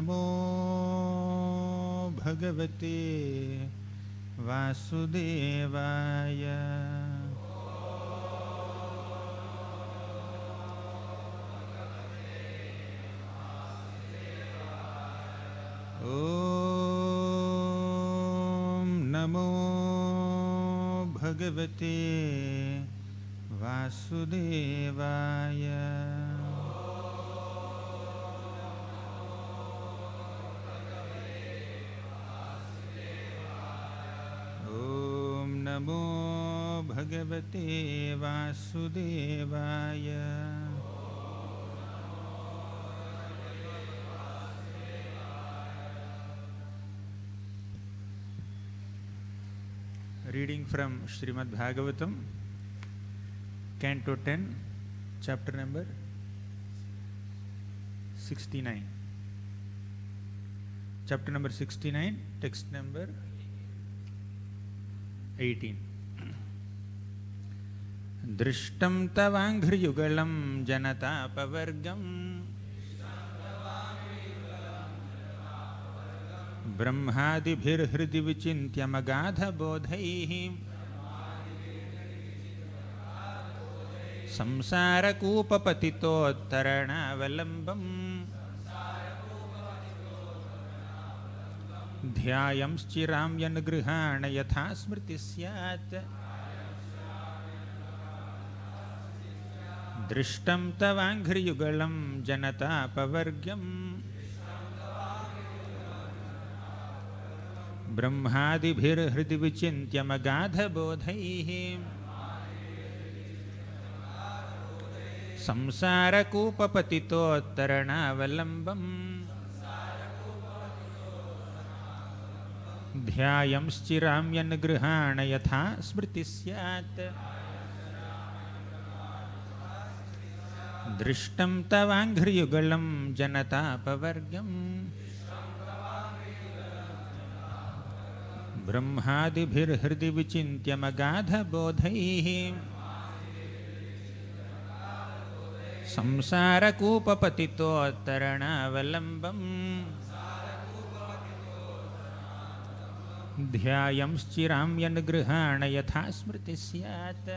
नमो भगवते वासुदेवाय। ॐ नमो भगवते वासुदेवाय। ॐ नमो भगवते वासुदेवाय। Reading from Srimad Bhagavatam, Canto 10, Chapter number 69. Chapter number 69, text number 18. Drishtam tavanghriyugalam janatapavargam ब्रह्मादिभिर्हृदि विचिन्त्यमगाधबोधैः संसारकूपपतितोत्तरणावलम्बम् ध्यायंश्चिरां यन्गृहाण यथा स्मृतिः स्यात्। दृष्टं तवाङ्घ्रियुगलं जनतापवर्गम् ब्रह्मादिभिर्हृदि विचिन्त्यमगाधबोधैः संसारकूपपतितोत्तरणावलम्बम् ध्यायंश्चिरां यन्गृहाण यथा स्मृतिः स्यात्। दृष्टं तवाङ्घ्रियुगलं जनतापवर्गम् ब्रह्मादिभिर्हृदि विचिन्त्यमगाधबोधैः संसारकूपपतितोत्तरणावलम्बम् ध्यायंश्चिरां यन्गृहाण यथा स्मृतिः स्यात्।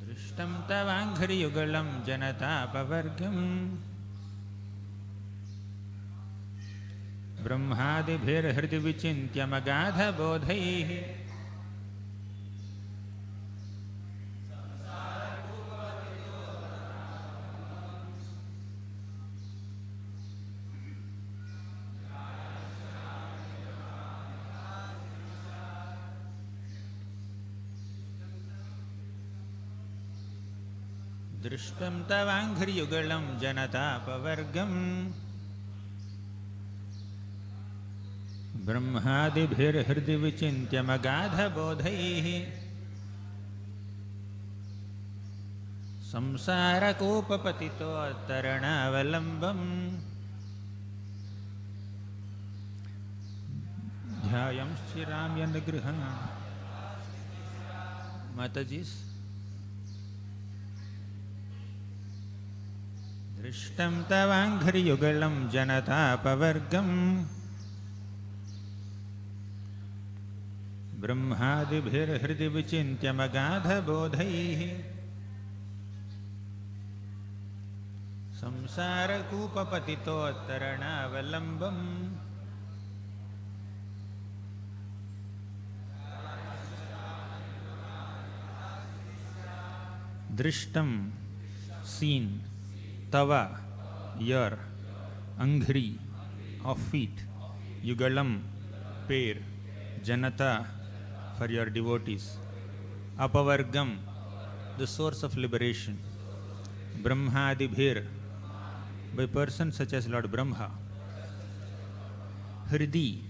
दृष्टं तवाङ्घ्रियुगलं जनतापवर्गम् ब्रह्मादिभिर्हृदि विचिन्त्यमगाधबोधैः दृष्टं तवाङ्घ्रियुगलं जनतापवर्गम् ब्रह्मादिभिर्हृदि विचिन्त्यमगाधबोधैः संसारकूपपतितोत्तरणावलम्बम् ध्यायंश्चिरां यन्गृहाण। माताजी's दृष्टं तवाङ्घ्रियुगलं जनतापवर्गम् ब्रह्मादिभिर्हृदि विचिन्त्यमगाधबोधैः संसारकूपपतितोत्तरणावलम्बम् दृष्टं seen, tava your, anghri of feet, yugalam pair, janata for your devotees, apavargam the source of liberation, brahmadibhir by persons such as Lord Brahma, hridi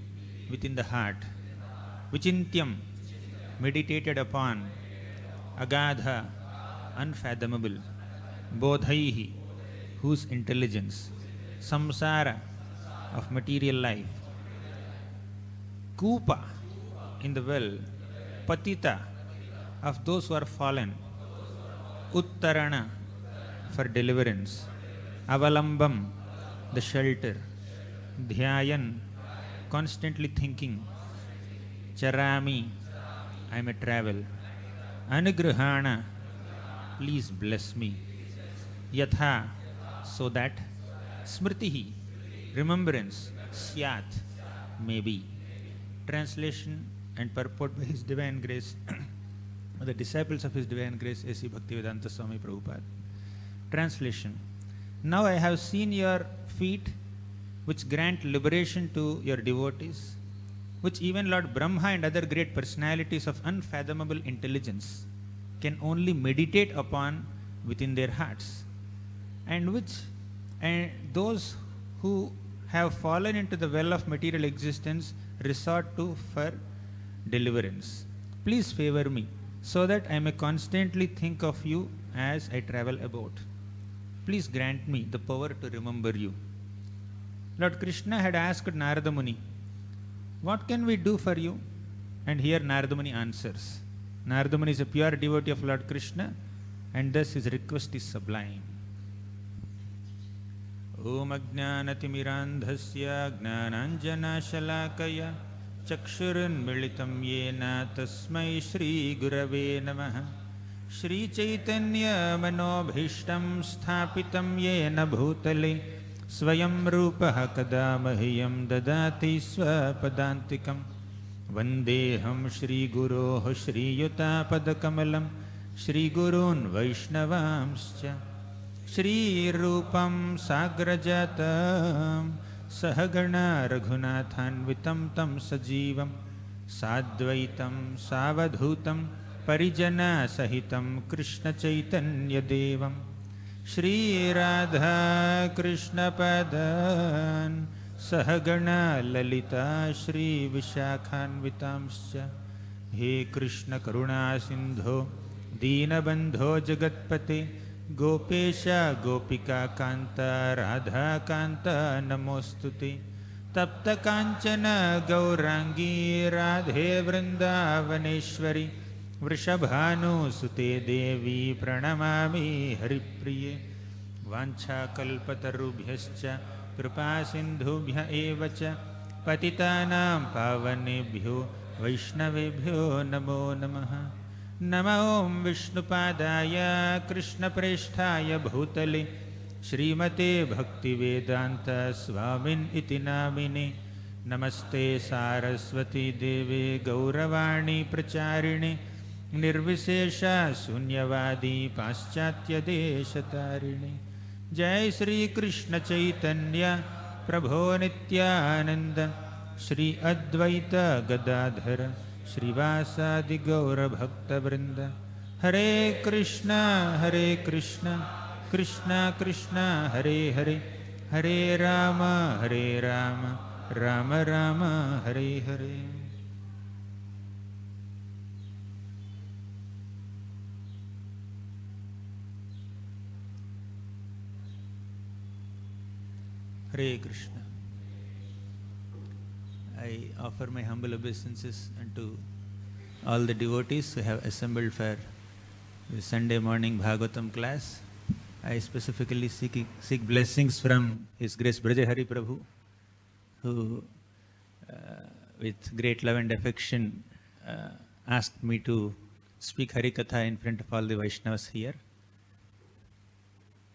within the heart, vichintyam meditated upon, agadha unfathomable, bodhaihi whose intelligence, samsara of material life, Koopa in the well, Patita of those who are fallen. Uttarana, for deliverance. Avalambam, the shelter. Dhyayan, constantly thinking. Charami, I may travel. Anugrahana, please bless me. Yatha, so that. Smritihi, remembrance. Syat, maybe. Translation and purport by His Divine Grace, the disciples of His Divine Grace, A.C. Bhaktivedanta Swami Prabhupada. Translation. Now I have seen your feet, which grant liberation to your devotees, which even Lord Brahma and other great personalities of unfathomable intelligence can only meditate upon within their hearts, and which those who have fallen into the well of material existence resort to for deliverance. Please favor me, so that I may constantly think of you as I travel about. Please grant me the power to remember you. Lord Krishna had asked Narada Muni, what can we do for you? And here Narada Muni answers. Narada Muni is a pure devotee of Lord Krishna, and thus his request is sublime. Om Ajnanatimirandhasya Gnananjanashalakaya Chakshurunmilitam Yena Tasmai Shri Gurave Namaha Shri Chaitanya Manobhishtam Sthapitam Yena Bhutale Swayam Rupaha Kadamahiyam Dadati Swapadantikam Vandeham Shri Guroh Shri Yuta Padakamalam Shri Gurun Vaishnavamscha Shri Rupam Sagrajatam Sahagana Raghunathanvitam Tam Sajivam Sadvaitam Savadhutam Parijana Sahitam Krishna Chaitanya Devam Shri Radha Krishna Padan Sahagana Lalita Shri Vishakhanvitamscha He Krishna Karuna Sindho Deenabandho Jagatpate Gopesha Gopika Kanta Radha Kanta Namostute Tapta Kanchana Gaurangi Radhe Vrindavaneshwari Vrishabhanu Sute Devi Pranamami Haripriye Vancha Kalpatarubhyascha Kripa Sindhubhya Evacha Patitanam Pavanebhyo Vaishnavebhyo Namo Namaha Namo Om Vishnupadaya Krishna Presthaya Bhutale Srimate Bhaktivedanta Swamin Iti Namine Namaste Saraswati Deve Gauravani Pracharine Nirvisesha Sunyavadi Paschatya Deshatarine Jai Sri Krishna Chaitanya Prabho Nityananda Shri Advaita Gadadhara Srivasadi Gaura Bhakta Vrinda Hare Krishna Krishna Krishna Hare Hare Hare Rama Rama Rama Hare Hare. Hare Krishna. I offer my humble obeisances unto all the devotees who have assembled for the Sunday morning Bhagavatam class. I specifically seek blessings from His Grace Brajahari Prabhu, who with great love and affection asked me to speak Harikatha in front of all the Vaishnavas here.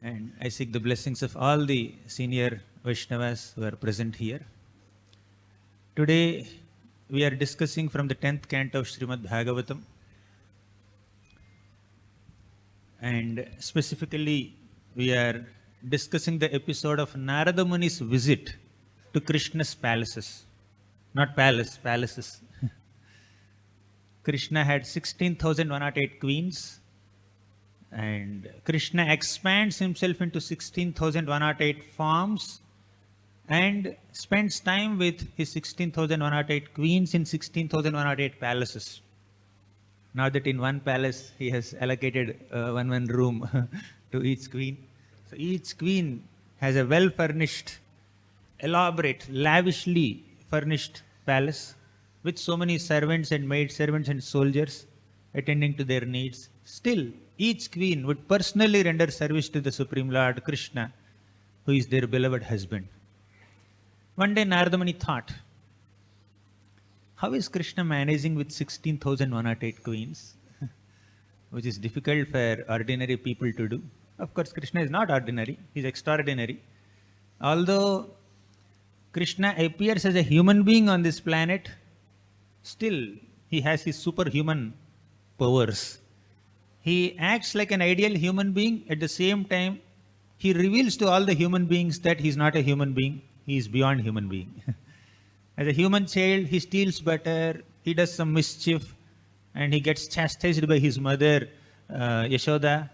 And I seek the blessings of all the senior Vaishnavas who are present here. Today we are discussing from the 10th canto of Srimad Bhagavatam, and specifically we are discussing the episode of Narada Muni's visit to Krishna's palaces. Not palaces. Krishna had 16,108 queens, and Krishna expands himself into 16,108 forms and spends time with his 16,108 queens in 16,108 palaces. Now that in one palace he has allocated one room to each queen. So each queen has a well-furnished, elaborate, lavishly furnished palace with so many servants and maid servants and soldiers, attending to their needs. Still, each queen would personally render service to the Supreme Lord Krishna, who is their beloved husband. One day Narada Muni thought, how is Krishna managing with 16,108 queens? Which is difficult for ordinary people to do. Of course, Krishna is not ordinary, he is extraordinary. Although Krishna appears as a human being on this planet, still he has his superhuman powers. He acts like an ideal human being. At the same time, he reveals to all the human beings that he is not a human being, he is beyond human being. As a human child, he steals butter, he does some mischief, and he gets chastised by his mother, Yashoda.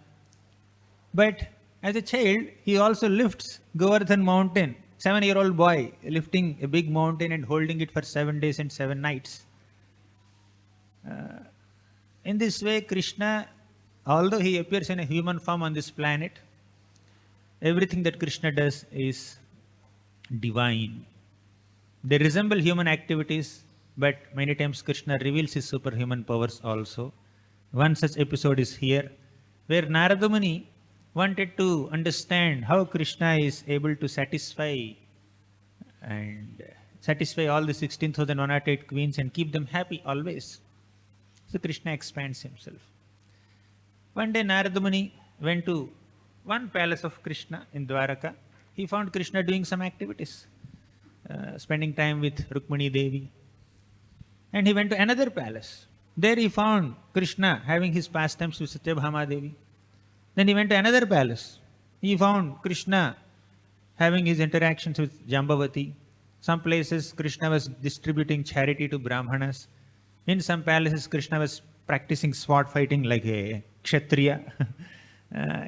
But as a child, he also lifts Govardhan mountain, 7-year-old boy lifting a big mountain and holding it for 7 days and 7 nights. In this way, Krishna, although he appears in a human form on this planet, everything that Krishna does is divine. They resemble human activities, but many times Krishna reveals his superhuman powers also. One such episode is here, where Narada Muni wanted to understand how Krishna is able to satisfy all the 16,108 queens and keep them happy always. So Krishna expands himself. One day Narada Muni went to one palace of Krishna in Dwaraka. He found Krishna doing some activities, spending time with Rukmani Devi. And he went to another palace. There he found Krishna having his pastimes with Satyabhama Devi. Then he went to another palace. He found Krishna having his interactions with Jambavati. Some places Krishna was distributing charity to Brahmanas. In some palaces Krishna was practicing sword fighting like a Kshatriya.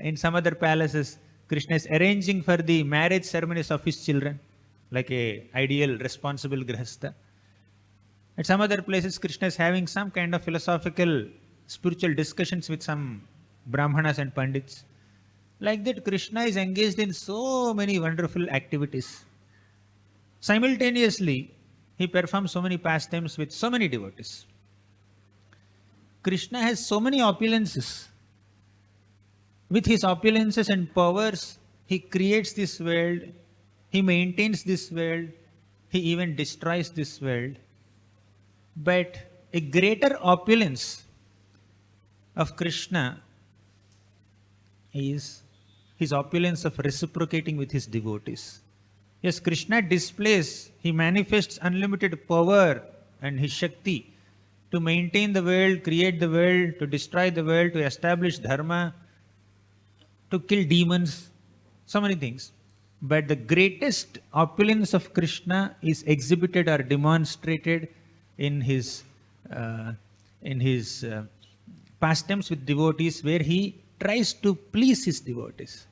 In some other palaces Krishna is arranging for the marriage ceremonies of his children like a ideal responsible grihastha. At some other places Krishna is having some kind of philosophical spiritual discussions with some Brahmanas and Pandits. Like that, Krishna is engaged in so many wonderful activities. Simultaneously, he performs so many pastimes with so many devotees. Krishna has so many opulences. With his opulences and powers, he creates this world, he maintains this world, he even destroys this world. But a greater opulence of Krishna is his opulence of reciprocating with his devotees. Yes, Krishna displays, he manifests unlimited power and his Shakti to maintain the world, create the world, to destroy the world, to establish dharma, to kill demons, so many things. But the greatest opulence of Krishna is exhibited or demonstrated in his pastimes with devotees, where he tries to please his devotees.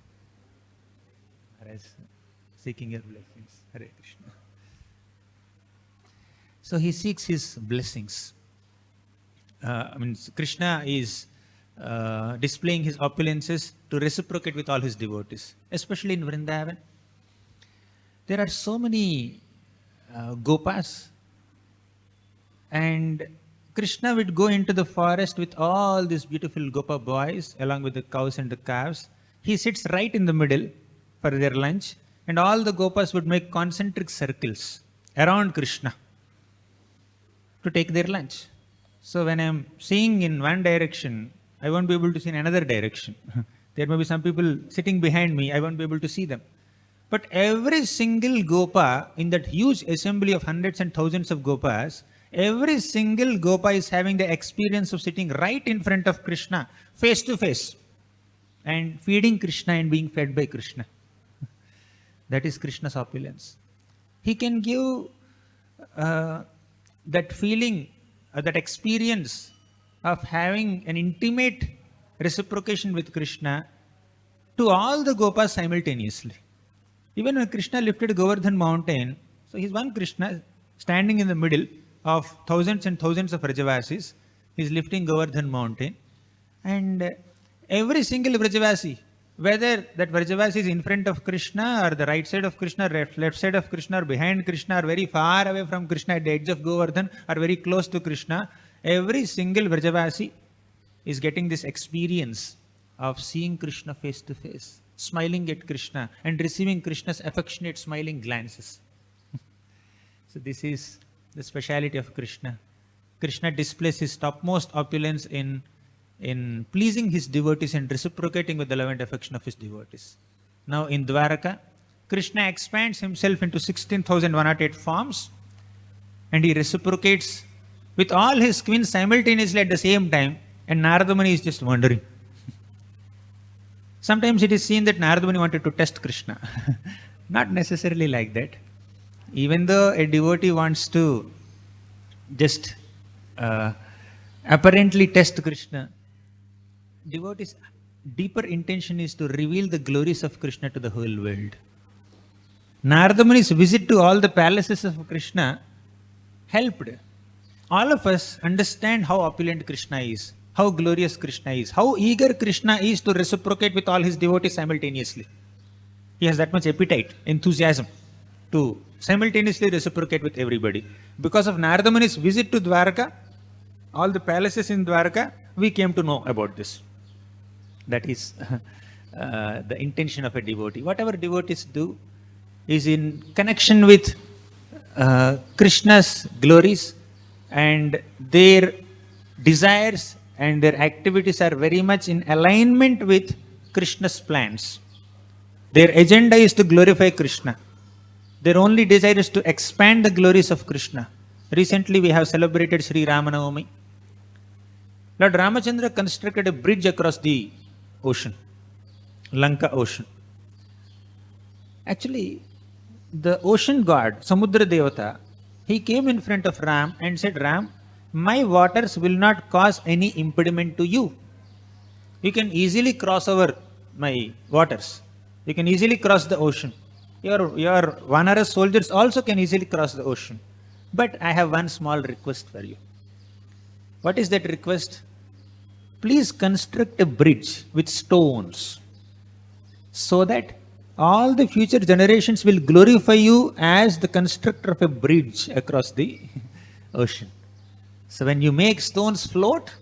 Seeking your blessings. Hare Krishna. So he seeks his blessings. Krishna is displaying his opulences to reciprocate with all his devotees, especially in Vrindavan. There are so many gopas, and Krishna would go into the forest with all these beautiful gopa boys along with the cows and the calves. He sits right in the middle for their lunch, and all the gopas would make concentric circles around Krishna to take their lunch. So when I am seeing in one direction, I won't be able to see in another direction. There may be some people sitting behind me, I won't be able to see them. But every single gopa in that huge assembly of hundreds and thousands of gopas, every single gopa is having the experience of sitting right in front of Krishna, face to face, and feeding Krishna and being fed by Krishna. That is Krishna's opulence. He can give that feeling, that experience of having an intimate reciprocation with Krishna to all the gopas simultaneously. Even when Krishna lifted Govardhan mountain, so he's one Krishna standing in the middle of thousands and thousands of Vrajavasis. He's lifting Govardhan mountain, and every single Vrajavasi, whether that Vrajavasi is in front of Krishna or the right side of Krishna, left side of Krishna, or behind Krishna, or very far away from Krishna at the edge of Govardhan, or very close to Krishna, every single Vrajavasi is getting this experience of seeing Krishna face to face, smiling at Krishna and receiving Krishna's affectionate smiling glances. So this is the speciality of Krishna. Krishna displays his topmost opulence in pleasing his devotees and reciprocating with the love and affection of his devotees. Now in Dwaraka, Krishna expands himself into 16,108 forms and he reciprocates with all his queens simultaneously at the same time, and Narada Muni is just wondering. Sometimes it is seen that Narada Muni wanted to test Krishna. Not necessarily like that. Even though a devotee wants to just apparently test Krishna, devotee's deeper intention is to reveal the glories of Krishna to the whole world. Narada Muni's visit to all the palaces of Krishna helped all of us understand how opulent Krishna is, how glorious Krishna is, how eager Krishna is to reciprocate with all his devotees simultaneously. He has that much appetite, enthusiasm to simultaneously reciprocate with everybody. Because of Narada Muni's visit to Dwaraka, all the palaces in Dwaraka, we came to know about this. That is the intention of a devotee. Whatever devotees do is in connection with Krishna's glories, and their desires and their activities are very much in alignment with Krishna's plans. Their agenda is to glorify Krishna. Their only desire is to expand the glories of Krishna. Recently we have celebrated Sri Ramanavami. Lord Ramachandra constructed a bridge across the ocean, Lanka ocean. Actually, the ocean god, Samudra Devata, he came in front of Ram and said, Ram, my waters will not cause any impediment to you. You can easily cross over my waters. You can easily cross the ocean. Your Vanara soldiers also can easily cross the ocean. But I have one small request for you. What is that request? Please construct a bridge with stones so that all the future generations will glorify you as the constructor of a bridge across the ocean. So when you make stones float,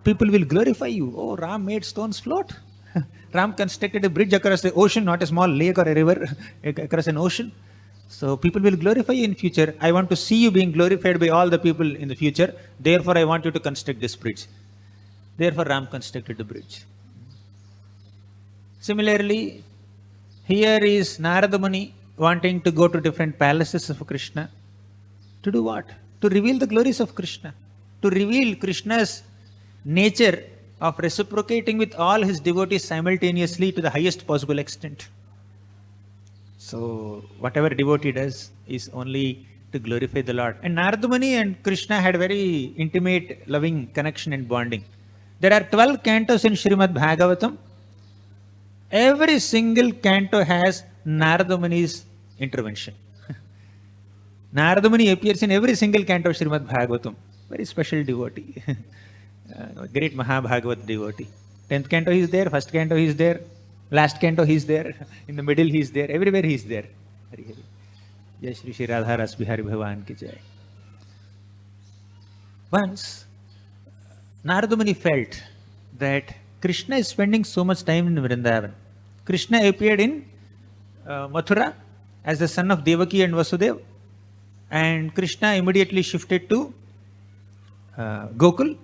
people will glorify you. Oh, Ram made stones float. Ram constructed a bridge across the ocean, not a small lake or a river, across an ocean. So people will glorify you in future. I want to see you being glorified by all the people in the future. Therefore, I want you to construct this bridge. Therefore, Ram constructed the bridge. Similarly, here is Narada Muni wanting to go to different palaces of Krishna. To do what? To reveal the glories of Krishna. To reveal Krishna's nature of reciprocating with all his devotees simultaneously to the highest possible extent. So, whatever devotee does is only to glorify the Lord. And Narada Muni and Krishna had very intimate, loving connection and bonding. There are 12 cantos in Srimad Bhagavatam. Every single canto has Narada Muni's intervention. Narada Muni appears in every single canto of Srimad Bhagavatam. Very special devotee. Great Mahabhagavat devotee. 10th canto he is there, 1st canto he is there, last canto he is there, in the middle he is there, everywhere he is there. Hare Hare. Jai SriSriRadhaRasbihariTemple ki jai. Once, Narada Muni felt that Krishna is spending so much time in Vrindavan. Krishna appeared in Mathura as the son of Devaki and Vasudeva, and Krishna immediately shifted to Gokul,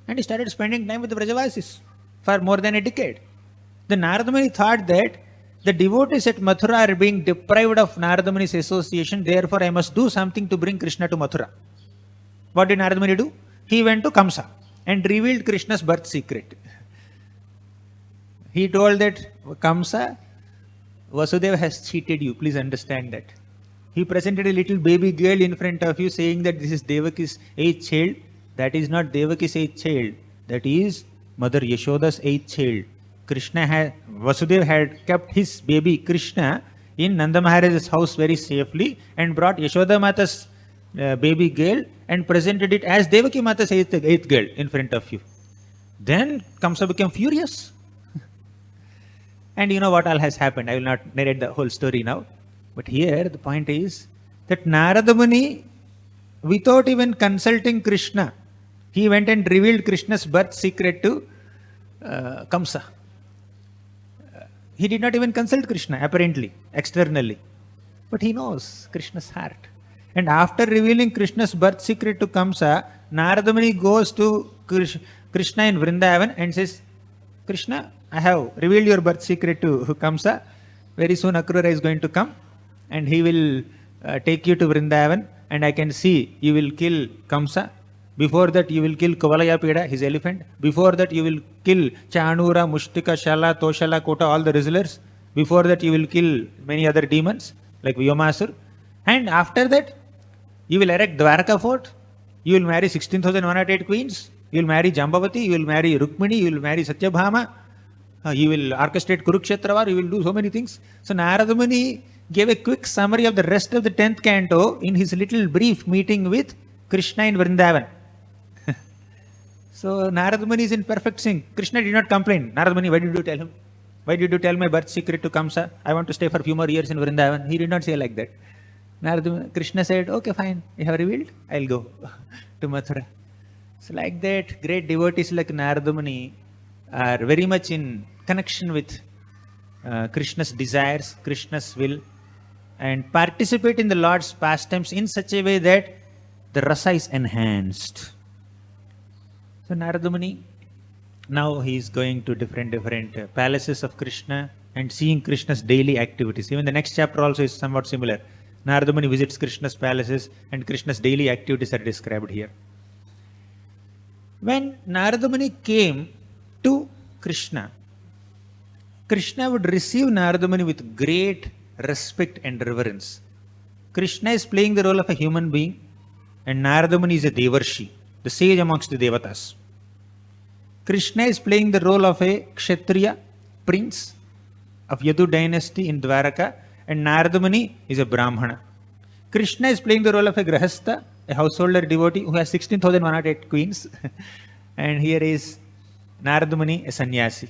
and he started spending time with the Vrajavasis for more than a decade. The Narada Muni thought that the devotees at Mathura are being deprived of Narada Muni's association, therefore I must do something to bring Krishna to Mathura. What did Narada Muni do? He went to Kamsa and revealed Krishna's birth secret. He told that, Kamsa, Vasudeva has cheated you, please understand that. He presented a little baby girl in front of you saying that this is Devaki's 8th child. That is not Devaki's 8th child. That is Mother Yashoda's 8th child. Vasudeva had kept his baby Krishna in Nanda Maharaj's house very safely and brought Yashoda Mata's baby girl and presented it as Devaki Mata's 8th girl in front of you. Then Kamsa became furious. And you know what all has happened. I will not narrate the whole story now. But here the point is that Narada Muni, without even consulting Krishna, He went and revealed Krishna's birth secret to Kamsa. He did not even consult Krishna, apparently, externally. But he knows Krishna's heart. And after revealing Krishna's birth secret to Kamsa, Narada Muni goes to Krishna in Vrindavan and says, Krishna, I have revealed your birth secret to Kamsa. Very soon Akrura is going to come and he will take you to Vrindavan, and I can see you will kill Kamsa. Before that you will kill Kuvalayapida, his elephant. Before that you will kill Chanura, Mushtika, Shala, Toshala, Kota, all the wrestlers. Before that you will kill many other demons like Vyomasur. And after that you will erect Dwarka fort. You will marry 16,108 queens. You will marry Jambavati. You will marry Rukmini. You will marry Satyabhama. You will orchestrate Kurukshetra war. You will do so many things. So Narada Muni gave a quick summary of the rest of the 10th canto in his little brief meeting with Krishna in Vrindavan. So Narada Muni is in perfect sync. Krishna did not complain. Narada Muni, why did you tell him? Why did you tell my birth secret to Kamsa? I want to stay for a few more years in Vrindavan. He did not say like that. Krishna said, okay, fine, you have revealed, I'll go to Mathura. So like that, great devotees like Narada Muni are very much in connection with Krishna's desires, Krishna's will, and participate in the Lord's pastimes in such a way that the rasa is enhanced. So Narada Muni, now he is going to different palaces of Krishna and seeing Krishna's daily activities. Even the next chapter also is somewhat similar. Narada Muni visits Krishna's palaces and Krishna's daily activities are described here. When Narada Muni came to Krishna, Krishna would receive Narada Muni with great respect and reverence. Krishna is playing the role of a human being and Narada Muni is a Devarshi, the sage amongst the Devatas. Krishna is playing the role of a Kshatriya, prince of Yadu dynasty in Dwaraka, and Narada Muni is a Brahmana. Krishna is playing the role of a Grahastha, a householder devotee who has 16,108 queens. And here is Narada Muni, a sannyasi.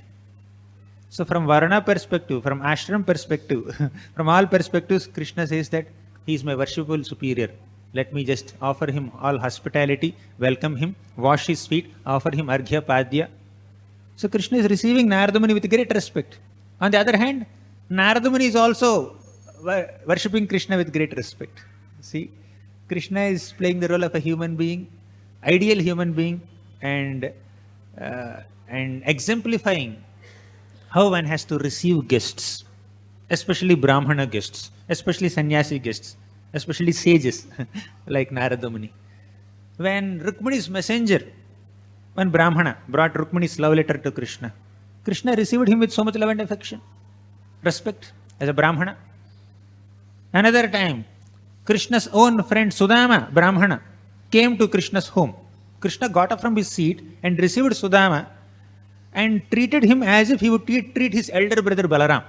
So from Varna perspective, from ashram perspective, from all perspectives, Krishna says that he is my worshipful superior. Let me just offer him all hospitality, welcome him, wash his feet, offer him arghya padya. So Krishna is receiving Narada Muni with great respect. On the other hand, Narada Muni is also worshipping Krishna with great respect. See, Krishna is playing the role of a human being, ideal human being, and exemplifying how one has to receive guests, especially Brahmana guests, especially sannyasi guests, especially sages like Narada Muni. When Rukmini's messenger, one Brahmana, brought Rukmini's love letter to Krishna, Krishna received him with so much love and affection, respect as a Brahmana. Another time, Krishna's own friend Sudama, Brahmana, came to Krishna's home. Krishna got up from his seat and received Sudama and treated him as if he would treat his elder brother Balaram.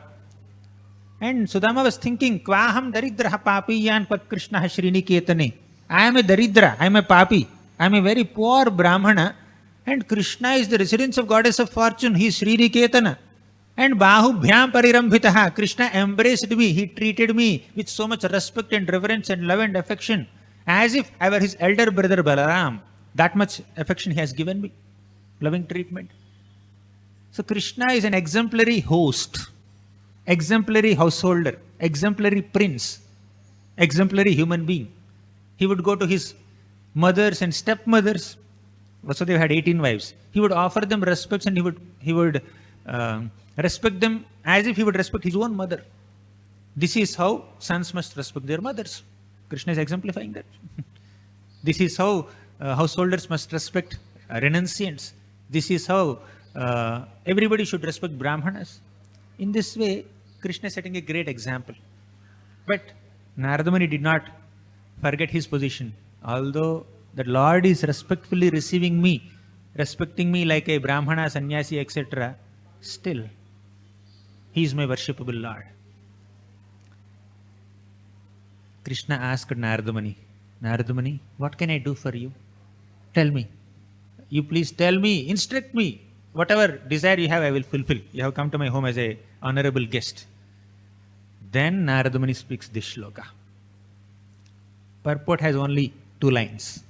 And Sudama was thinking, Kvaham daridraha papiyan pat Krishna Shrini Ketane. I am a daridra, I am a papi, I am a very poor Brahmana, and Krishna is the residence of goddess of fortune, he is Shrini Ketana. And Bahubhyam Parirambhitaha, Krishna embraced me, he treated me with so much respect and reverence and love and affection, as if I were his elder brother Balaram. That much affection he has given me, loving treatment. So Krishna is an exemplary host, exemplary householder, exemplary prince, exemplary human being. He would go to his mothers and stepmothers. So they had 18 wives. He would offer them respects and he would respect them as if he would respect his own mother. This is how sons must respect their mothers. Krishna is exemplifying that. This is how householders must respect renunciants. This is how everybody should respect Brahmanas. In this way, Krishna is setting a great example. But Narada Muni did not forget his position. Although the Lord is respectfully receiving me, respecting me like a Brahmana, sannyasi, etc., still, he is my worshipable Lord. Krishna asked Narada Muni, Narada Muni, what can I do for you? Tell me. You please tell me, instruct me. Whatever desire you have, I will fulfill. You have come to my home as a honorable guest. Then Narada Muni speaks this shloka. Purport has only 2 lines,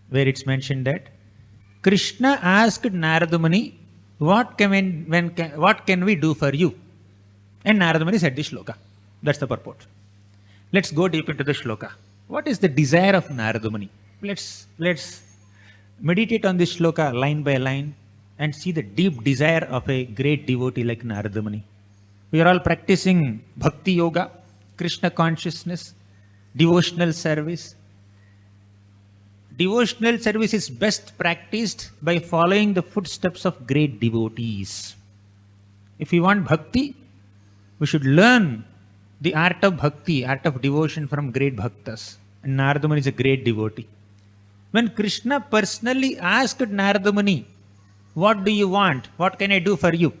where it's mentioned that Krishna asked Narada Muni, what can we do for you? And Narada Muni said the shloka. That's the purport. Let's go deep into the shloka. What is the desire of Narada Muni? Let's meditate on this shloka line by line and see the deep desire of a great devotee like Narada Muni. We are all practicing bhakti yoga, Krishna consciousness, devotional service. Devotional service is best practiced by following the footsteps of great devotees. If we want bhakti, we should learn the art of bhakti, art of devotion from great bhaktas. And Narada Muni is a great devotee. When Krishna personally asked Narada Muni, what do you want? What can I do for you?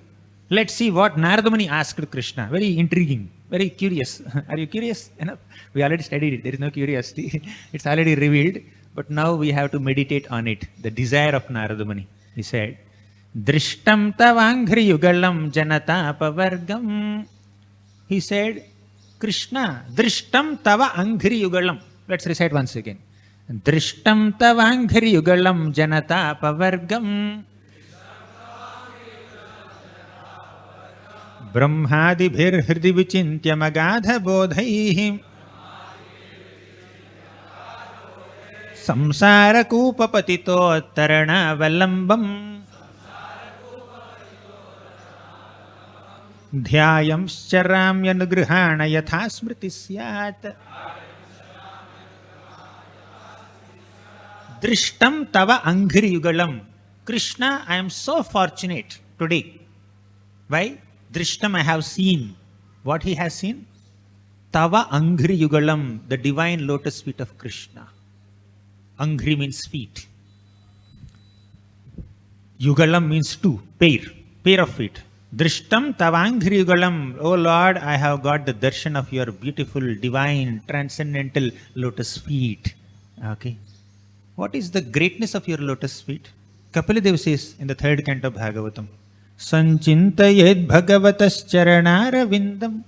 Let's see what Narada Muni asked Krishna. Very intriguing, very curious. Are you curious enough? We already studied it. There is no curiosity. It's already revealed. But now we have to meditate on it. The desire of Narada Muni. He said, Drishtam tavangri yugalam janata pavargam. He said, Krishna, Drishtam tava angri yugalam. Let's recite once again. Drishtam tavangri yugalam janata pavargam. Brahmadibhir hridi vichintya magadha bodhaihim. Samsara kupa patito tarana valambam. Dhyayam charamya nugrihana yatha smriti syat. Drishtam tava anghri yugalam. Krishna, I am so fortunate today. Why? Drishtam, I have seen. What he has seen? Tava anghri yugalam, the divine lotus feet of Krishna. Anghri means feet. Yugalam means two, pair of feet. Drishtam tavangri yugalam. Oh Lord, I have got the darshan of your beautiful, divine, transcendental lotus feet. Okay. What is the greatness of your lotus feet? Kapildev says in the 3rd canto of Bhagavatam, Sanchintayed Bhagavatas charanara vindam.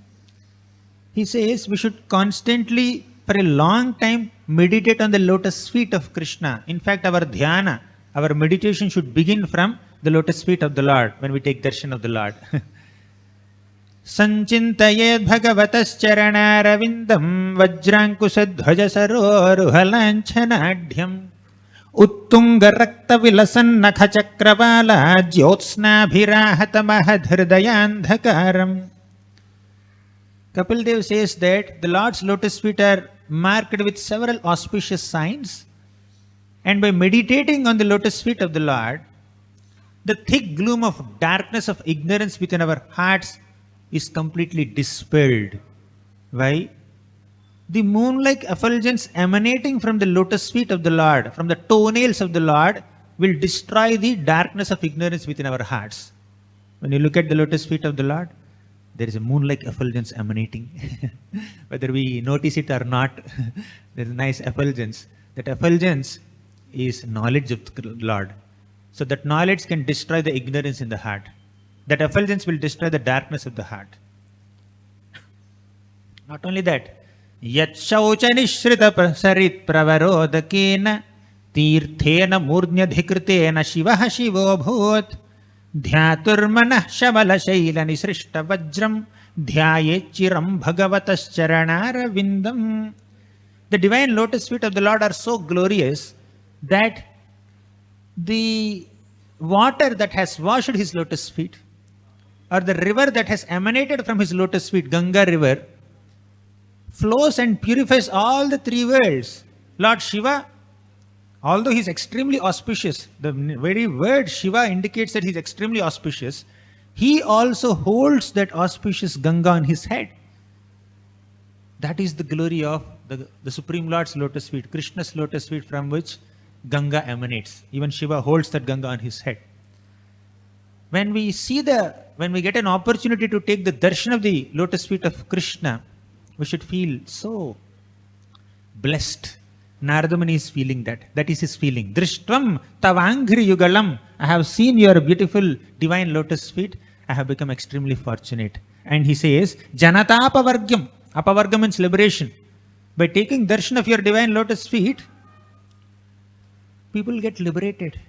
He says we should constantly, for a long time, meditate on the lotus feet of Krishna. In fact, our dhyana, our meditation should begin from the lotus feet of the Lord when we take darshan of the Lord. Sanchintayed Bhagavatas charanara vindam vajrankusadhvaja saroruhalanchanadyam. Uttunga rakta vilasan nakha chakravala jyotsnabhirahata mahadhridayandhakaram. Kapil Dev says that the Lord's lotus feet are marked with several auspicious signs, and by meditating on the lotus feet of the Lord, the thick gloom of darkness of ignorance within our hearts is completely dispelled. Why? The moon-like effulgence emanating from the lotus feet of the Lord, from the toenails of the Lord, will destroy the darkness of ignorance within our hearts. When you look at the lotus feet of the Lord, there is a moon-like effulgence emanating. Whether we notice it or not, there is a nice effulgence. That effulgence is knowledge of the Lord. So that knowledge can destroy the ignorance in the heart. That effulgence will destroy the darkness of the heart. Not only that, Yat shaucha nishrita sarit pravarodakena tirthena murnyadhikritena shivaha shivo bhut dhyaturmanah shavala shaila nisrishta vajram dhyaye chiram bhagavatas charanara vindam. The divine lotus feet of the Lord are so glorious that the water that has washed his lotus feet, or the river that has emanated from his lotus feet, Ganga river, flows and purifies all the three worlds. Lord Shiva, although he is extremely auspicious, the very word Shiva indicates that he is extremely auspicious, he also holds that auspicious Ganga on his head. That is the glory of the Supreme Lord's lotus feet, Krishna's lotus feet, from which Ganga emanates. Even Shiva holds that Ganga on his head. When we get an opportunity to take the darshan of the lotus feet of Krishna, we should feel so blessed. Narada Muni is feeling that. That is his feeling. Drishtvam tavangri yugalam. I have seen your beautiful divine lotus feet. I have become extremely fortunate. And he says, Janata apavargyam. Apavargyam means liberation. By taking darshan of your divine lotus feet, people get liberated.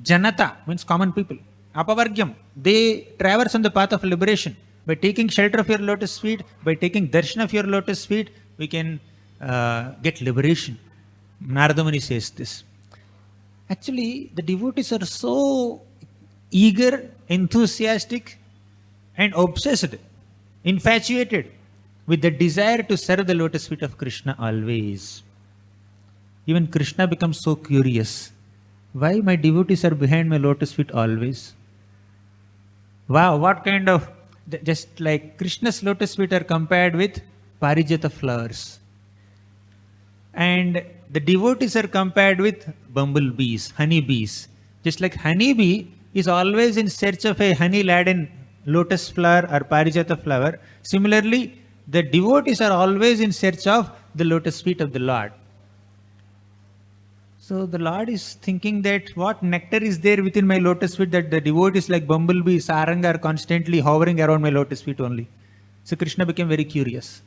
Janata means common people. Apavargyam, they traverse on the path of liberation. By taking shelter of your lotus feet, by taking darshan of your lotus feet, we can get liberation. Narada Muni says this. Actually, the devotees are so eager, enthusiastic, and obsessed, infatuated with the desire to serve the lotus feet of Krishna always. Even Krishna becomes so curious. Why my devotees are behind my lotus feet always? Wow, what kind of... Just like Krishna's lotus feet are compared with Parijata flowers. And the devotees are compared with bumblebees, honeybees. Just like honeybee is always in search of a honey-laden lotus flower or Parijata flower, similarly, the devotees are always in search of the lotus feet of the Lord. So the Lord is thinking that what nectar is there within my lotus feet that the devotees like bumblebee, saranga are constantly hovering around my lotus feet only. So Krishna became very curious.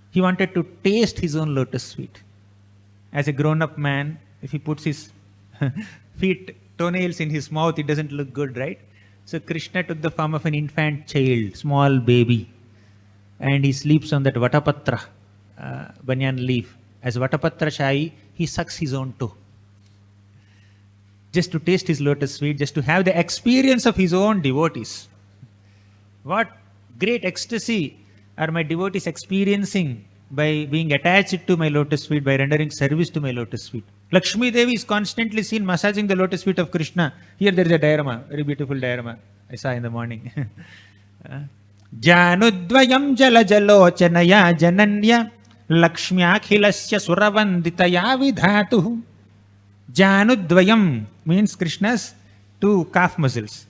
He wanted to taste his own lotus feet. As a grown-up man, if he puts his toenails in his mouth, it doesn't look good, right? So Krishna took the form of an infant child, small baby, and he sleeps on that Vatapatra, banyan leaf. As Vatapatra Shahi, he sucks his own toe. Just to taste his lotus feet, just to have the experience of his own devotees. What great ecstasy are my devotees experiencing by being attached to my lotus feet, by rendering service to my lotus feet. Lakshmi Devi is constantly seen massaging the lotus feet of Krishna. Here there is a diorama, very beautiful diorama I saw in the morning. Janudvayam jala jalochanaya jananya Lakshmyakhilasya suravanditaya vidhatu. Janudvayam means Krishna's two calf muscles.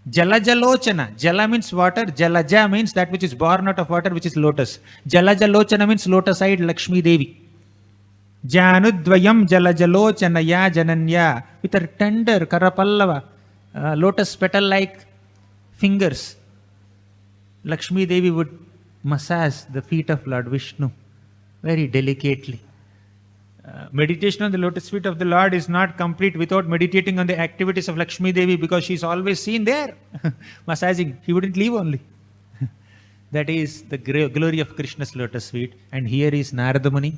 Jalajalochana. Jala means water. Jalaja means that which is born out of water, which is lotus. Jalajalochana means lotus-eyed Lakshmi Devi. Janudvayam jalajalochana jananya. With her tender karapallava, lotus petal-like fingers, Lakshmi Devi would massage the feet of Lord Vishnu very delicately. Meditation on the lotus feet of the Lord is not complete without meditating on the activities of Lakshmi Devi, because she is always seen there massaging. He wouldn't leave only. That is the glory of Krishna's lotus feet. And here is Narada Muni,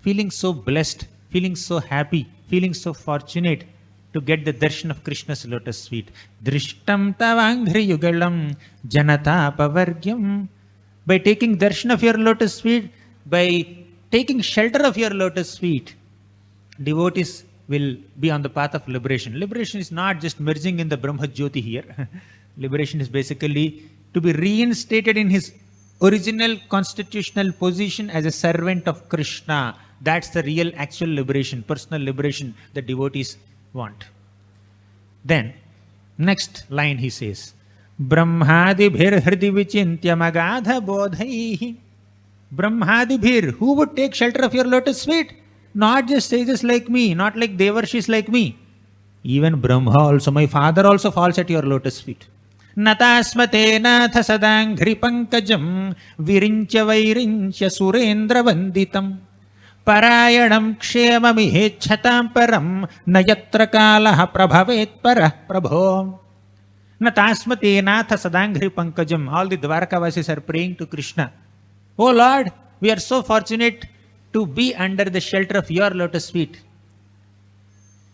feeling so blessed, feeling so happy, feeling so fortunate to get the darshan of Krishna's lotus feet. Drishtam tavangri yugalam janata pavargyam. By taking darshan of your lotus feet, by taking shelter of your lotus feet, devotees will be on the path of liberation. Liberation is not just merging in the Brahma Jyoti here. Liberation is basically to be reinstated in his original constitutional position as a servant of Krishna. That's the real actual liberation, personal liberation that devotees want. Then, next line he says, Brahmadibhir hridi vichintya magadha bodhaihi. Brahmadibhir, who would take shelter of your lotus feet? Not just sages like me, not like Devarshis like me. Even Brahma also, my father also falls at your lotus feet. Natasmate nath sadangri pankajam virincha vairincha surendra vanditam parayanam kshemamihechhatam param nayatra kalaha prabhavet parah prabho. Natasmate nath sadangri pankajam. All the Dwarkavasis are praying to Krishna. Oh Lord, we are so fortunate to be under the shelter of your lotus feet.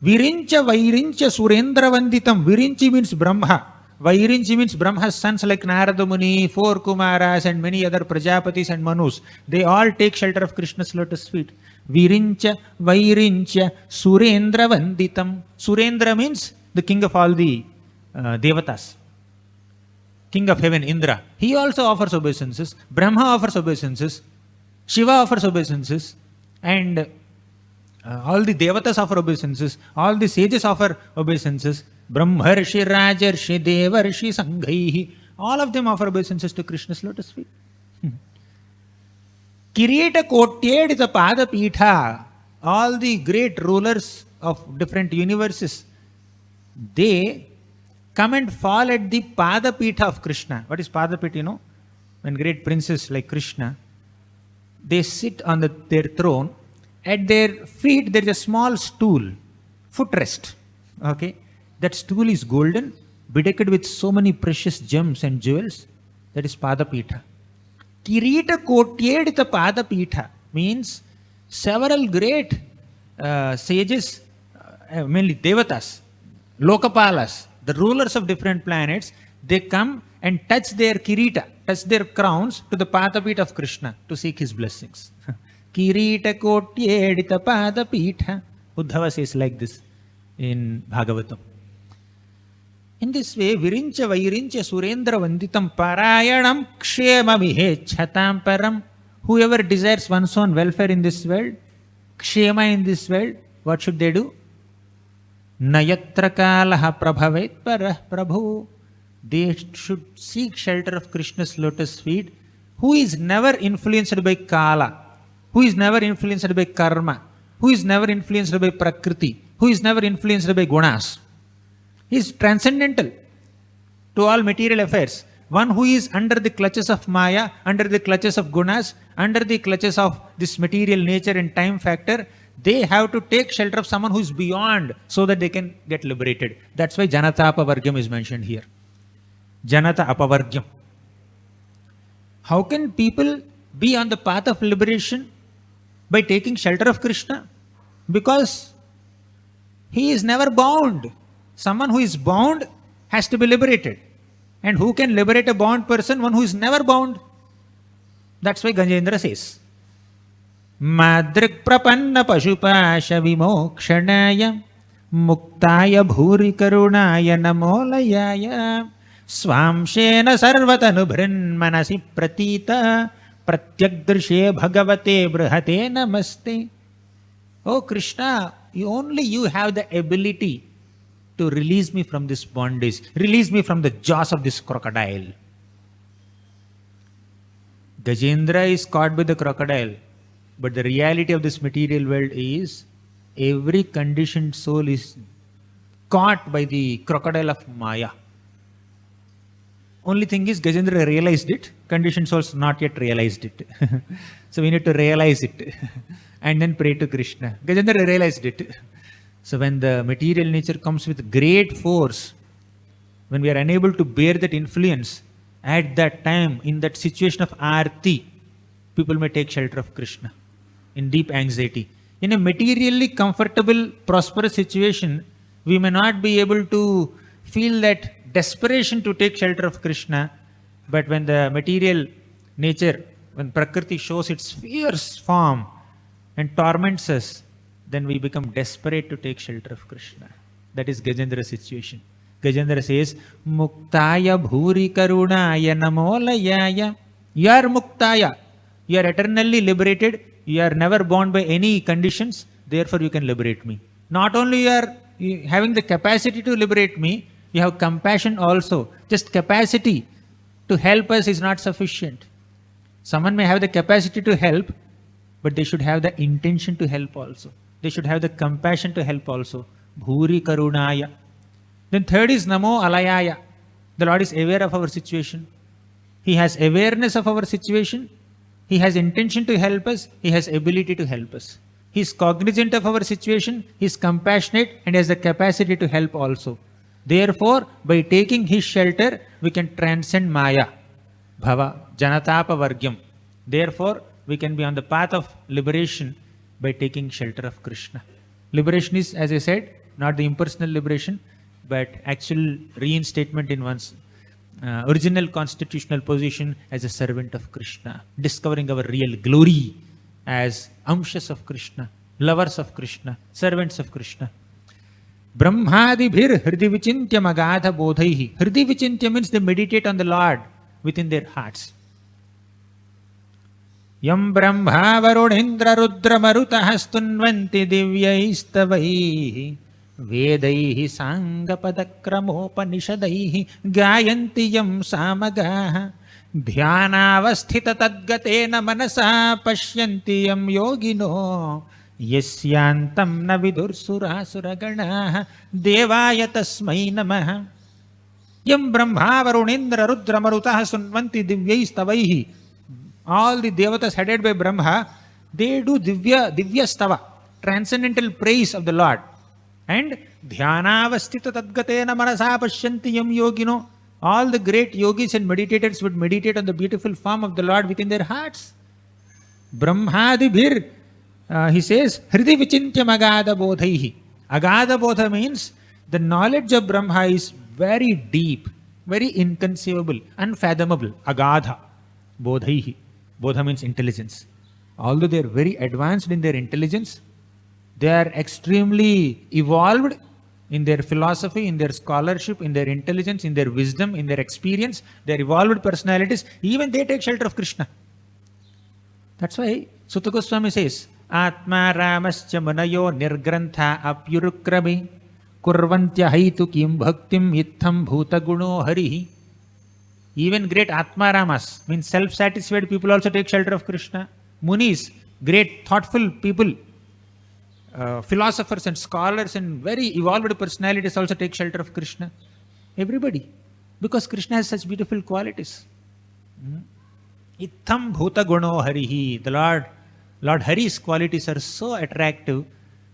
Virincha vairincha surendra vanditam. Virinchi means Brahma. Vairinchi means Brahma's sons like Narada Muni, 4 Kumaras and many other Prajapatis and Manus. They all take shelter of Krishna's lotus feet. Virincha vairincha surendra vanditam. Surendra means the king of all the Devatas. King of heaven, Indra. He also offers obeisances. Brahma offers obeisances. Shiva offers obeisances. And all the Devatas offer obeisances. All the sages offer obeisances. Brahmarshi, Rajarshi, Devarshi, Sanghaihi. All of them offer obeisances to Krishna's lotus feet. Kirita Kotyed Pada Pitha. All the great rulers of different universes, they come and fall at the Padapita of Krishna. What is Padapita, you know? When great princes like Krishna, they sit on their throne. At their feet, there is a small stool, footrest. Okay? That stool is golden, bedecked with so many precious gems and jewels. That is Padapitha. Kirita Kotyedita Padapitha means several great sages, mainly Devatas, Lokapalas, the rulers of different planets, they come and touch their kirita, touch their crowns to the Padapitha of Krishna to seek his blessings. Kirita Kotyedita Padapitha. Uddhava says like this in Bhagavatam. In this way, Virincha Vairincha Surendra Vanditam Parayanam Kshema Chatam Param. Whoever desires one's own welfare in this world, Kshema in this world, what should they do? Nayatra Kalaha Prabhavet Parah Prabhu. They should seek shelter of Krishna's lotus feet, who is never influenced by Kala, who is never influenced by Karma, who is never influenced by Prakriti, who is never influenced by Gunas. He is transcendental to all material affairs. One who is under the clutches of Maya, under the clutches of Gunas, under the clutches of this material nature and time factor, they have to take shelter of someone who is beyond so that they can get liberated. That's why Janata Apavargyam is mentioned here. Janata Apavargyam. How can people be on the path of liberation? By taking shelter of Krishna? Because he is never bound. Someone who is bound has to be liberated. And who can liberate a bound person? One who is never bound. That's why Gajendra says, Madrik prapanna pashupasha vimokshanaya muktaya bhuri karunaya namolayaya swamshena sarvatanu manasi pratita pratyagdrishe bhagavate brihate namaste. Oh Krishna, only you have the ability to release me from this bondage, release me from the jaws of this crocodile. Gajendra is caught by the crocodile, but the reality of this material world is every conditioned soul is caught by the crocodile of Maya. Only thing is Gajendra realized it, conditioned souls not yet realized it. So we need to realize it and then pray to Krishna. Gajendra realized it. So when the material nature comes with great force, when we are unable to bear that influence, at that time, in that situation of arati, people may take shelter of Krishna in deep anxiety. In a materially comfortable, prosperous situation, we may not be able to feel that desperation to take shelter of Krishna, but when the material nature, when Prakriti shows its fierce form and torments us, then we become desperate to take shelter of Krishna. That is Gajendra's situation. Gajendra says, Muktaya bhuri karunaya namolayaya. You are Muktaya. You are eternally liberated. You are never bound by any conditions. Therefore you can liberate me. Not only you are having the capacity to liberate me, you have compassion also. Just capacity to help us is not sufficient. Someone may have the capacity to help, but they should have the intention to help also. They should have the compassion to help also. Bhuri karunaya. Then third is Namo Alayaya. The Lord is aware of our situation. He has awareness of our situation. He has intention to help us. He has ability to help us. He is cognizant of our situation. He is compassionate and has the capacity to help also. Therefore, by taking his shelter, we can transcend Maya, Bhava, Janatapa Vargyam. Therefore, we can be on the path of liberation by taking shelter of Krishna. Liberation is, as I said, not the impersonal liberation, but actual reinstatement in one's original constitutional position as a servant of Krishna, discovering our real glory as amshas of Krishna, lovers of Krishna, servants of Krishna. Brahmadibhir hridi vichintya magadha bodhaihi. Hridi vichintya means they meditate on the Lord within their hearts. Yam brahma varunendra rudra marutah stunvanti divyaistavaihi vedaihi sangapadakramopanisadaihi gayanti yam samagaha dhyanavasthita tadgatena manasa pashyanti yam yogino yasyantam na vidursurasuraganah devaya tasmai namaha. Yam brahma varunendra rudra marutah stunvanti divyaistavaihi. All the devatas headed by Brahma, they do divya stava, transcendental praise of the Lord. And dhyanavastita tadgatena manasa pashyanti yam yogino. All the great yogis and meditators would meditate on the beautiful form of the Lord within their hearts. Brahmadibhir, he says, Hridi vichintya magada bodhaihi. Agada bodha means the knowledge of Brahma is very deep, very inconceivable, unfathomable. Agadha, bodhaihi. Bodha means intelligence. Although they are very advanced in their intelligence, they are extremely evolved in their philosophy, in their scholarship, in their intelligence, in their wisdom, in their experience, their evolved personalities. Even they take shelter of Krishna. That's why Sutta Goswami says, Atma Ramascha Manayo Nirgrantha Apyurukrami Kurvantya Haitu Kim Bhaktim Itham Bhuta Guno Harihi. Even great Atma Ramas, means self-satisfied people, also take shelter of Krishna. Munis, great thoughtful people, philosophers and scholars and very evolved personalities also take shelter of Krishna. Everybody. Because Krishna has such beautiful qualities. Itham bhuta guno harihi. The Lord Hari's qualities are so attractive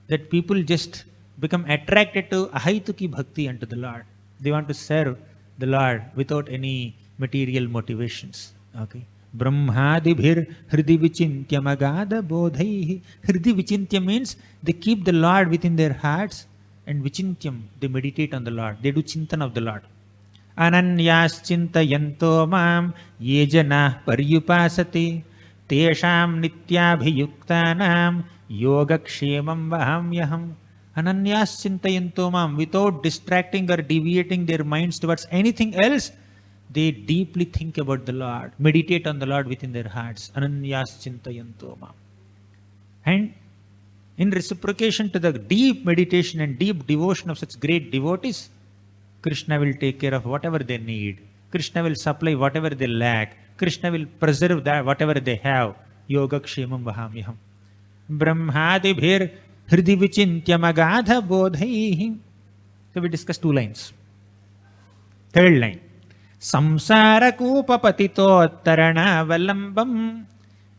that people just become attracted to ahaituki bhakti unto the Lord. They want to serve the Lord without any material motivations. Okay. Brahmadibhir hridi vichintya magada bodhaihi. Hridi vichintya means they keep the Lord within their hearts, and vichintyam, they meditate on the Lord. They do chintan of the Lord. Ananyas chintayanto mam yejana paryupasati tesham nityabhiyuktanam yogakshemam vahamyaham. Ananyas chintayanto mam, without distracting or deviating their minds towards anything else, they deeply think about the Lord, meditate on the Lord within their hearts. Ananyas chintayanto mam. And in reciprocation to the deep meditation and deep devotion of such great devotees, Krishna will take care of whatever they need. Krishna will supply whatever they lack. Krishna will preserve that whatever they have. Yoga kshemam vahamyaham. Brahmadibhir hridi vichintya magadha bodhaihi. So we discussed 2 lines. Third line. Samsara kupa patito tarana valambam.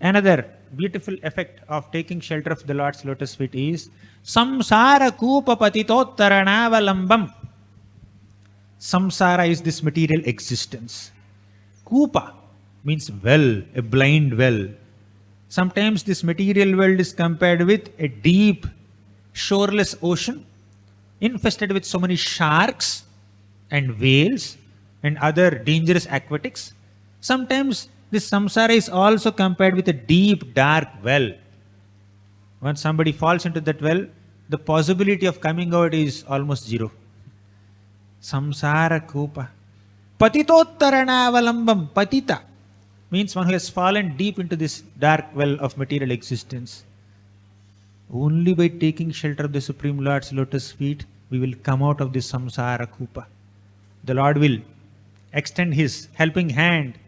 Another beautiful effect of taking shelter of the Lord's lotus feet is Samsara kupa patito tarana valambam. Samsara is this material existence. Kupa means well, a blind well. Sometimes this material world is compared with a deep, shoreless ocean infested with so many sharks and whales and other dangerous aquatics. Sometimes this samsara is also compared with a deep, dark well. Once somebody falls into that well, the possibility of coming out is almost zero. Samsara kupa. Patitottaranavalambam. Patita means one who has fallen deep into this dark well of material existence. Only by taking shelter of the Supreme Lord's lotus feet, we will come out of this samsara kupa. The Lord will extend His helping hand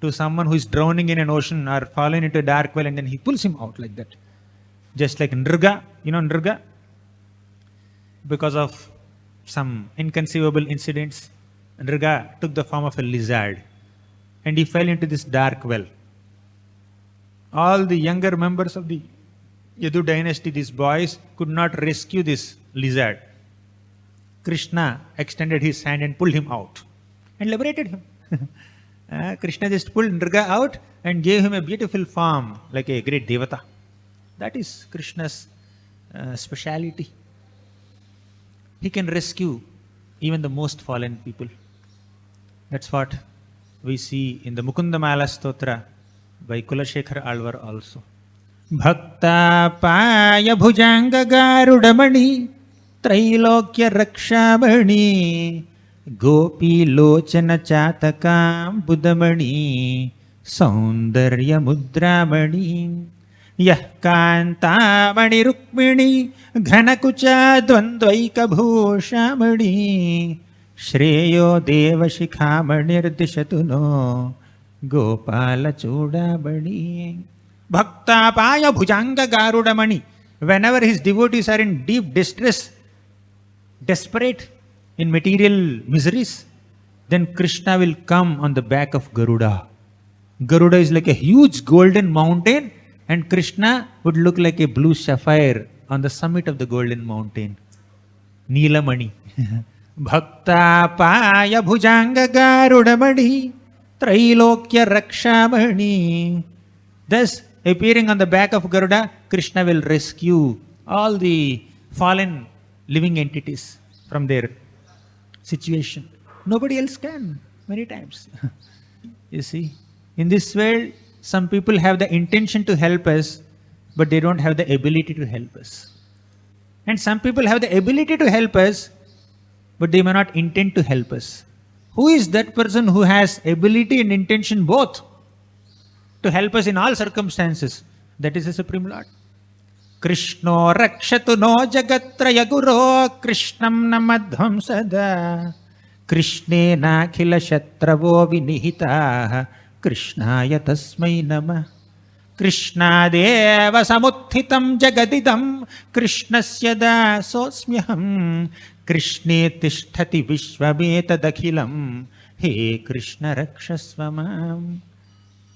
to someone who is drowning in an ocean or fallen into a dark well, and then He pulls him out like that. Just like Nrga, you know Nrga? Because of some inconceivable incidents, Nrga took the form of a lizard and he fell into this dark well. All the younger members of the Yadu dynasty, these boys, could not rescue this lizard. Krishna extended his hand and pulled him out and liberated him. Krishna just pulled Nrga out and gave him a beautiful form like a great devata. That is Krishna's speciality. He can rescue even the most fallen people. That's what we see in the Mukundamala Stotra by Kulashekara Alvar also. Bhakta Paya Bhujanga Garudamani Trailokya Rakshamani Gopi Lochana Chatakam Buddhamani Saundarya Mudramani Yah Kantamani Rukmini Ghanakucha Dvandvaika Bhushamani Shreyo Deva Shikhamanir Dishatuno Gopala Chodabani. Bhakta Paya Bhujanga Garudamani. Whenever his devotees are in deep distress, desperate in material miseries, then Krishna will come on the back of Garuda. Garuda is like a huge golden mountain, and Krishna would look like a blue sapphire on the summit of the golden mountain. Neelamani. Bhakta Paya Bhujanga Garudamani Trailokya Rakshamani. Thus, appearing on the back of Garuda, Krishna will rescue all the fallen living entities from their situation. Nobody else can, many times. You see, in this world, some people have the intention to help us, but they don't have the ability to help us. And some people have the ability to help us, but they may not intend to help us. Who is that person who has ability and intention both to help us in all circumstances? That is the Supreme Lord. Krishno rakshatu no jagatraya guro Krishnam namadhvam sada Krishne nakhila shatravo vinihita Krishnaya tasmai namah. Krishna deva samuthitam jagadidam Krishnasya dasosmyaham Krishne tishtati vishvametadakhilam He Krishna rakshasvamam.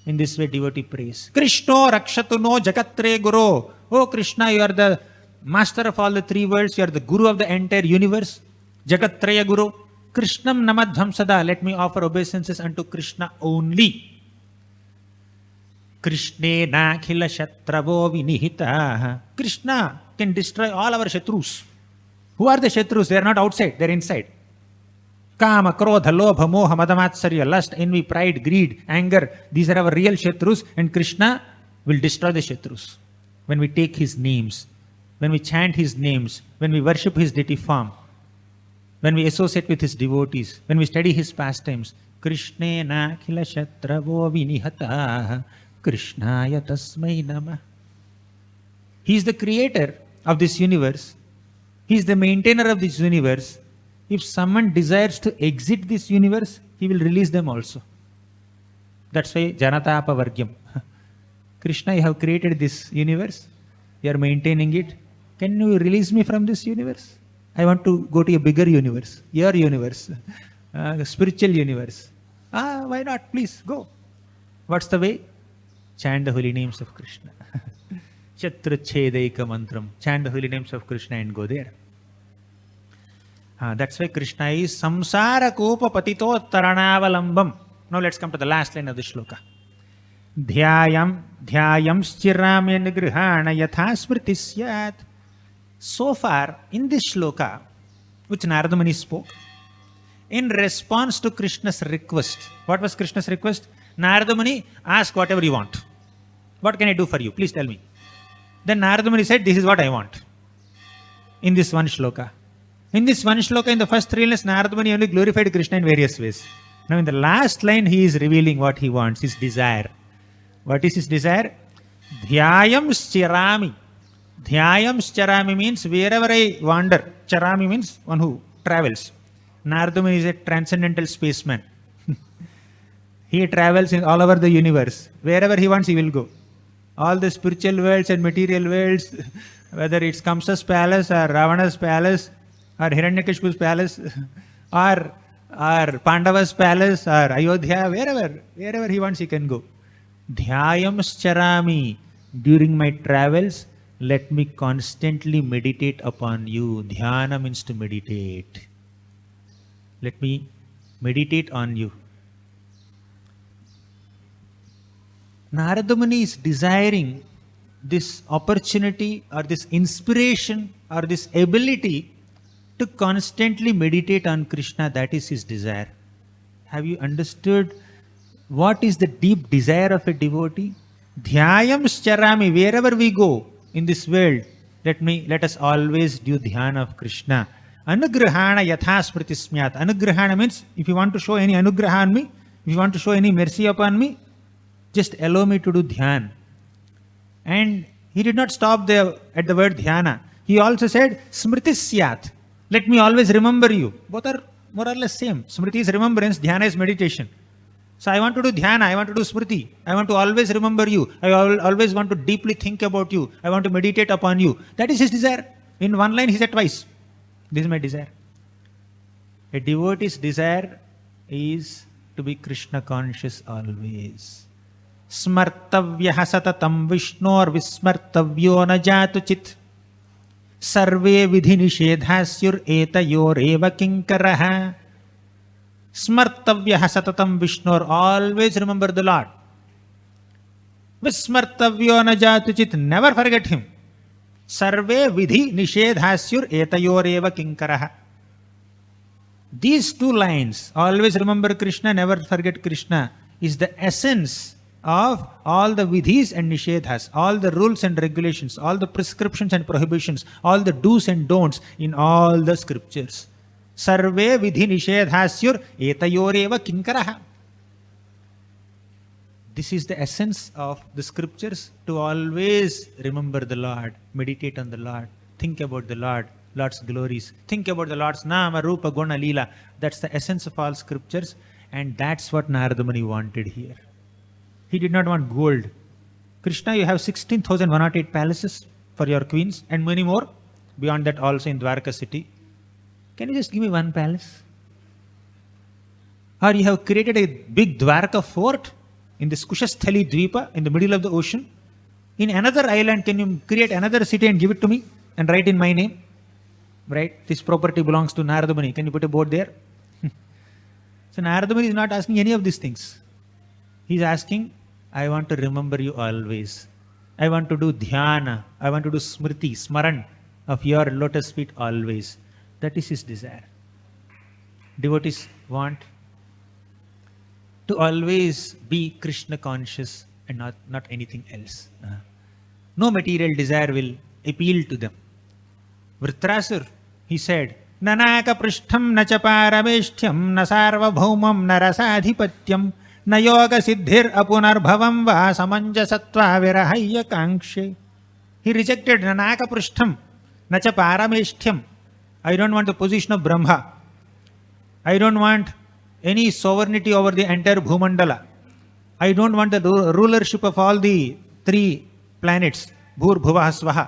In this way devotee prays. Krishno rakshatu no jagatre guru. Oh Krishna, you are the master of all the three worlds. You are the guru of the entire universe. Jagatraya guru. Krishnam namadhvam sada. Let me offer obeisances unto Krishna only. Krishne nakhila shatravo vinihita. Krishna can destroy all our shatrus. Who are the shatrus? They are not outside, they are inside. Kama, Krodha, Lobha, Moha, Madamatsarya, lust, envy, pride, greed, anger. These are our real shatrus, and Krishna will destroy the shatrus. When we take his names, when we chant his names, when we worship his deity form, when we associate with his devotees, when we study his pastimes, Krishne nakhila shatravo vinihata Krishnaya tasmai namah. He is the creator of this universe. He is the maintainer of this universe. If someone desires to exit this universe, he will release them also. That's why Janatapa Vargyam. Krishna, you have created this universe. You are maintaining it. Can you release me from this universe? I want to go to a bigger universe. Your universe. Spiritual universe. Why not? Please, go. What's the way? Chant the holy names of Krishna. Chatrachedaika mantram. Chant the holy names of Krishna and go there. That's why Krishna is samsara kopa patito taranavalam. Now let's come to the last line of the shloka. Dhyayam schirame nigrihana yatha smriti syat. So far, in this shloka, which Narada Muni spoke, in response to Krishna's request, what was Krishna's request? Narada Muni, ask whatever you want. What can I do for you? Please tell me. Then Narada Muni said, this is what I want. In this one shloka. In this one shloka, in the first three lines, Narada Muni only glorified Krishna in various ways. Now in the last line, he is revealing what he wants, his desire. What is his desire? Dhyayam schirami. Dhyayam schirami means wherever I wander. Charami means one who travels. Narada Muni is a transcendental spaceman. He travels in all over the universe. Wherever he wants, he will go. All the spiritual worlds and material worlds, whether it's Kamsa's palace or Ravana's palace or Hiranyakashipu's palace or Pandava's palace or Ayodhya, wherever he wants, he can go. Dhyayam charami. During my travels, let me constantly meditate upon you. Dhyana means to meditate. Let me meditate on you. Narada Muni is desiring this opportunity or this inspiration or this ability to constantly meditate on Krishna. That is his desire. Have you understood what is the deep desire of a devotee? Dhyayam charami. Wherever we go in this world, let us always do dhyana of Krishna. Anugrahana yatha smriti smyat. Anugrahana means if you want to show any anugraha on me, if you want to show any mercy upon me, just allow me to do dhyan. And he did not stop there at the word dhyana. He also said smriti syat. Let me always remember you. Both are more or less same. Smriti is remembrance, dhyana is meditation. So I want to do dhyana, I want to do smriti. I want to always remember you. I always want to deeply think about you. I want to meditate upon you. That is his desire. In one line he said twice. This is my desire. A devotee's desire is to be Krishna conscious always. Smartavya satatam vishnor vismartavyo na jatu chit. Sarve vidhi nishedhasyur etayoreva kinkaraha. Smartavyah satatam Vishnur. Always remember the Lord. Vismartavyo najatuchit. Never forget him. Sarve vidhi nishedhasyur etayoreva kinkaraha. These two lines, always remember Krishna, never forget Krishna, is the essence of all the vidhis and nishedhas, all the rules and regulations, all the prescriptions and prohibitions, all the do's and don'ts in all the scriptures. Sarve vidhi nishedhasyur etayoreva kinkaraha. This is the essence of the scriptures, to always remember the Lord, meditate on the Lord, think about the Lord, Lord's glories, think about the Lord's Nama, Rupa, Guna, Leela. That's the essence of all scriptures, and that's what Narada Muni wanted here. He did not want gold. Krishna, you have 16,108 palaces for your queens and many more beyond that also in Dwarka city. Can you just give me one palace? Or you have created a big Dwarka fort in this Kushasthali Dvipa in the middle of the ocean. In another island, can you create another city and give it to me and write in my name? Right? This property belongs to Narada Muni. Can you put a board there? So Narada Muni is not asking any of these things. He is asking, I want to remember you always. I want to do dhyana. I want to do smriti, smaran of your lotus feet always. That is his desire. Devotees want to always be Krishna conscious and not anything else. No material desire will appeal to them. Vritrasur, he said, Nanaka prishtham na cha parameshthyam na sarva bhaumam na rasadhipatyam na yoga siddhir apunarbhavam va samanjasatva virahaya kankshe. He rejected Nanaka prishtham na cha parameshthyam. I don't want the position of Brahma. I don't want any sovereignty over the entire Bhumandala. I don't want the rulership of all the three planets, Bhur, Bhuva, Svaha.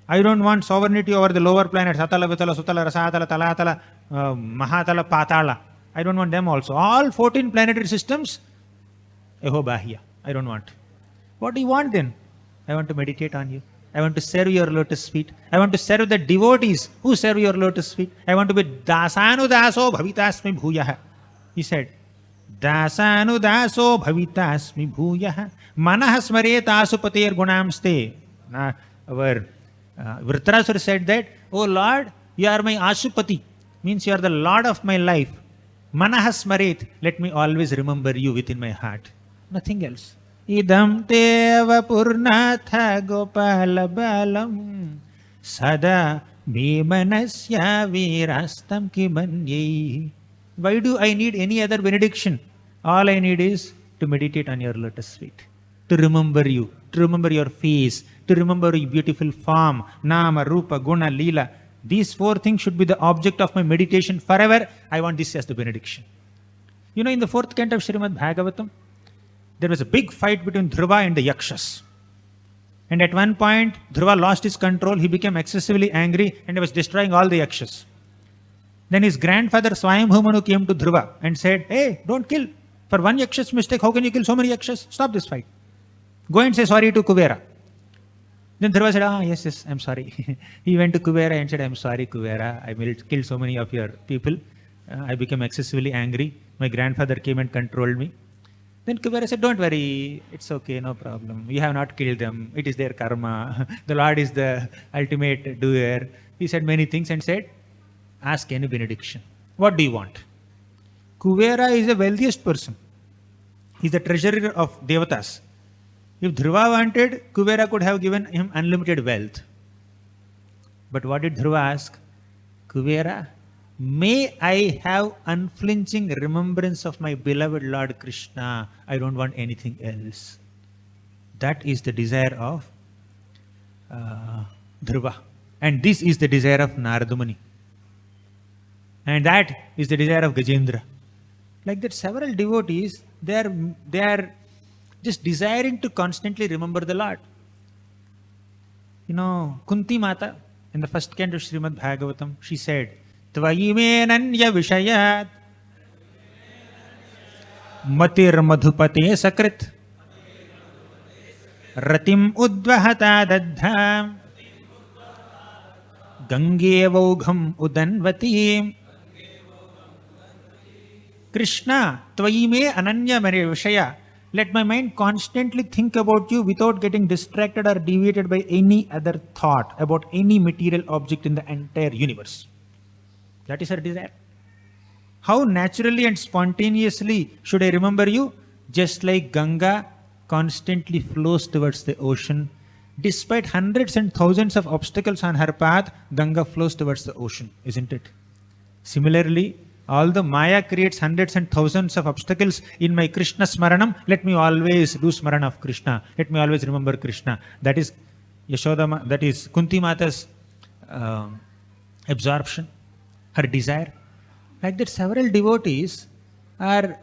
I don't want sovereignty over the lower planets, Atala, Vitala, Sutala, Rasatala, Talatala, Mahatala, Patala. I don't want them also. All 14 planetary systems, Eho Bahya. I don't want. What do you want then? I want to meditate on you. I want to serve your lotus feet. I want to serve the devotees who serve your lotus feet. I want to be Dasanu Daso Bhavitasmi Bhuyaha. He said, Dasanu Daso Bhavitasmi Bhuyaha. Manah Smaretasu Patir Gunamste. Our Vritrasura said that, Oh Lord, you are my Ashupati. Means you are the Lord of my life. Manah Smaret. Let me always remember you within my heart. Nothing else. Idam teva purnatha gopala balam sada bhimanasya virastam kibanye. Why do I need any other benediction? All I need is to meditate on your lotus feet, to remember you, to remember your face, to remember your beautiful form, Nama, Rupa, Guna, Leela. These four things should be the object of my meditation forever. I want this as the benediction. You know, in the 4th canto of Srimad Bhagavatam, there was a big fight between Dhruva and the Yakshas. And at one point, Dhruva lost his control. He became excessively angry and he was destroying all the Yakshas. Then his grandfather Swayambhumanu came to Dhruva and said, Hey, don't kill. For one Yaksha's mistake, how can you kill so many Yakshas? Stop this fight. Go and say sorry to Kuvera. Then Dhruva said, yes, I'm sorry. He went to Kuvera and said, I'm sorry, Kuvera. I killed so many of your people. I became excessively angry. My grandfather came and controlled me. Then Kuvera said, don't worry, it's okay, no problem. You have not killed them. It is their karma. The Lord is the ultimate doer. He said many things and said, ask any benediction. What do you want? Kuvera is the wealthiest person. He is the treasurer of Devatas. If Dhruva wanted, Kuvera could have given him unlimited wealth. But what did Dhruva ask? Kuvera, may I have unflinching remembrance of my beloved Lord Krishna. I don't want anything else. That is the desire of Dhruva. And this is the desire of Narada Muni. And that is the desire of Gajendra. Like that, several devotees, they are just desiring to constantly remember the Lord. You know, Kunti Mata, in the 1st canto of Srimad Bhagavatam, she said, Tvayime nanya vishayat matir madhupate sakrit ratim udvahata dadham Gangevaugham udanvati. Krishna, Tvayi me ananya mere vishaya. Let my mind constantly think about you without getting distracted or deviated by any other thought about any material object in the entire universe. That is her desire. How naturally and spontaneously should I remember you? Just like Ganga constantly flows towards the ocean. Despite hundreds and thousands of obstacles on her path, Ganga flows towards the ocean, isn't it? Similarly, although Maya creates hundreds and thousands of obstacles in my Krishna Smaranam, let me always do Smarana of Krishna. Let me always remember Krishna. That is Yashoda, that is Kunti Mata's absorption, her desire. Like that, several devotees are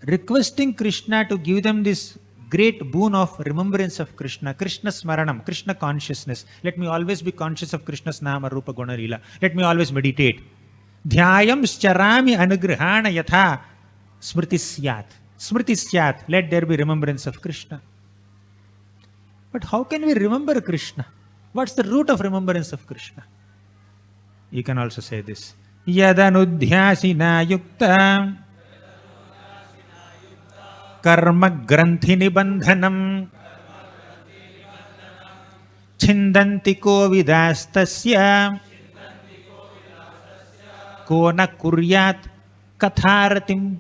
requesting Krishna to give them this great boon of remembrance of Krishna, Krishna Smaranam, Krishna consciousness. Let me always be conscious of Krishna's Nama, Rupa, Guna, Leela. Let me always meditate. Dhyayam charami anugrahana yatha smriti syat. Smriti syat. Let there be remembrance of Krishna. But how can we remember Krishna? What's the root of remembrance of Krishna? You can also say this. Yadanudhyasina yukta karma granthi nibandhanam chindanti ko vidastasya kona kuryat katharatim.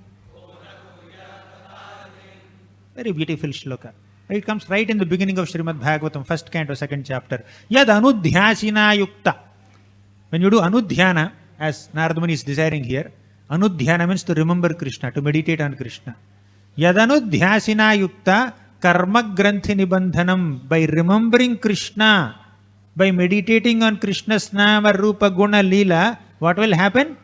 Very beautiful shloka. It comes right in the beginning of Srimad Bhagavatam, first canto, second chapter. Yad anudhyasina yukta. When you do anudhyana, as Narada Muni is desiring here, anudhyana means to remember Krishna, to meditate on Krishna. Yadanudhyasina yukta karma granthi nibandhanam. By remembering Krishna, by meditating on Krishna's nama, rupa, guna, leela, what will happen?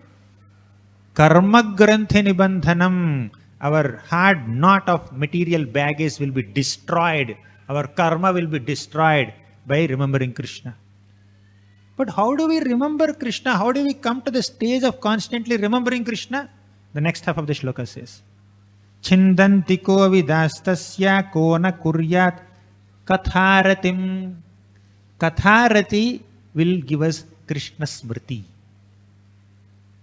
Karma granthi nibandhanam. Our hard knot of material baggage will be destroyed. Our karma will be destroyed by remembering Krishna. But how do we remember Krishna? How do we come to the stage of constantly remembering Krishna? The next half of the shloka says, Chindanti ko vidastasya kona kuryat katharatim. Katharati will give us Krishna smriti.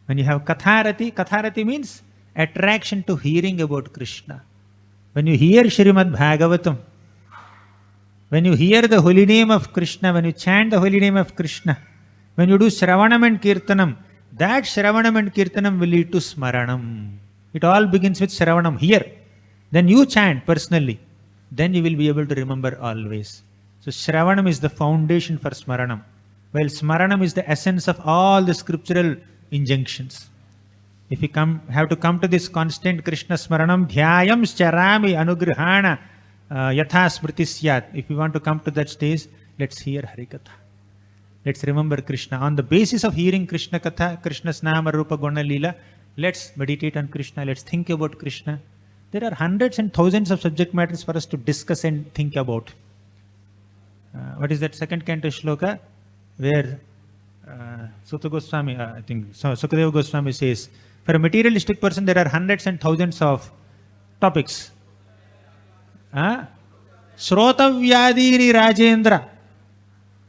When you have katharati, katharati means attraction to hearing about Krishna. When you hear Srimad Bhagavatam, when you hear the holy name of Krishna, when you chant the holy name of Krishna, when you do Shravanam and Kirtanam, that Shravanam and Kirtanam will lead to Smaranam. It all begins with Shravanam here. Then you chant personally. Then you will be able to remember always. So Shravanam is the foundation for Smaranam. While Smaranam is the essence of all the scriptural injunctions. If you have to come to this constant Krishna Smaranam, Dhyayam charami anugrahana yatha smriti syat. If you want to come to that stage, let's hear Harikatha. Let's remember Krishna. On the basis of hearing Krishna Katha, Krishna's Nama, Rupa, Guna, Leela, let's meditate on Krishna. Let's think about Krishna. There are hundreds and thousands of subject matters for us to discuss and think about. What is that second canto shloka? Where Sutta Goswami, I think Sukadeva Goswami says, for a materialistic person, there are hundreds and thousands of topics. Shrotavyadini Rajendra.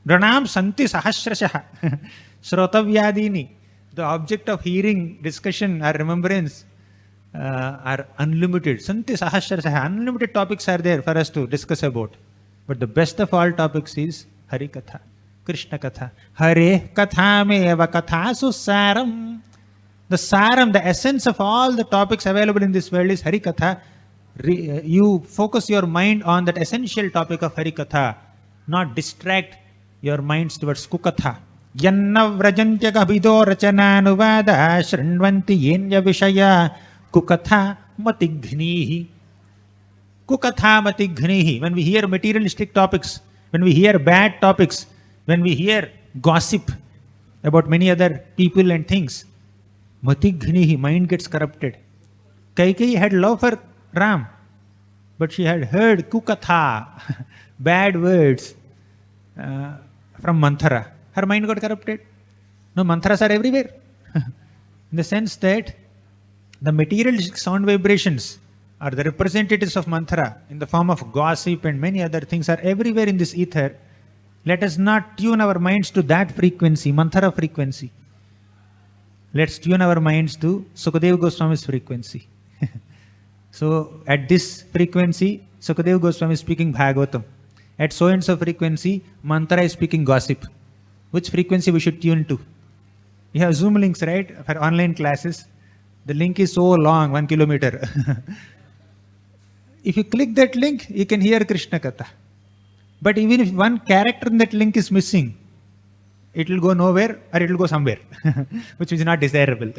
Ranam Santi Sahasrashaha. Shrotavyadini. The object of hearing, discussion, or remembrance are unlimited. Santi Sahasrashaha. Unlimited topics are there for us to discuss about. But the best of all topics is Harikatha, Krishna Katha. Hare Katha Meva Katha Susaram. The saram, the essence of all the topics available in this world is Harikatha. You focus your mind on that essential topic of Harikatha, not distract your minds towards Kukatha. Yanna vrajantya gabido rachananuvada shrinvanti yenya vishaya Kukatha matighnihi. Kukatha matighnihi. When we hear materialistic topics, when we hear bad topics, when we hear gossip about many other people and things, matighnihi, mind gets corrupted. Kaikeyi had love for Ram, but she had heard Kukatha, bad words from Manthara. Her mind got corrupted. No, Mantharas are everywhere. In the sense that the materialistic sound vibrations are the representatives of Manthara in the form of gossip and many other things are everywhere in this ether. Let us not tune our minds to that frequency, mantra frequency. Let's tune our minds to Sukadeva Goswami's frequency. So at this frequency, Sukadeva Goswami is speaking Bhagavatam. At so and so frequency, mantra is speaking gossip. Which frequency we should tune to? We have Zoom links, right, for online classes. The link is so long, 1 kilometer. If you click that link, you can hear Krishna Katha. But even if one character in that link is missing, it will go nowhere or it will go somewhere, which is not desirable.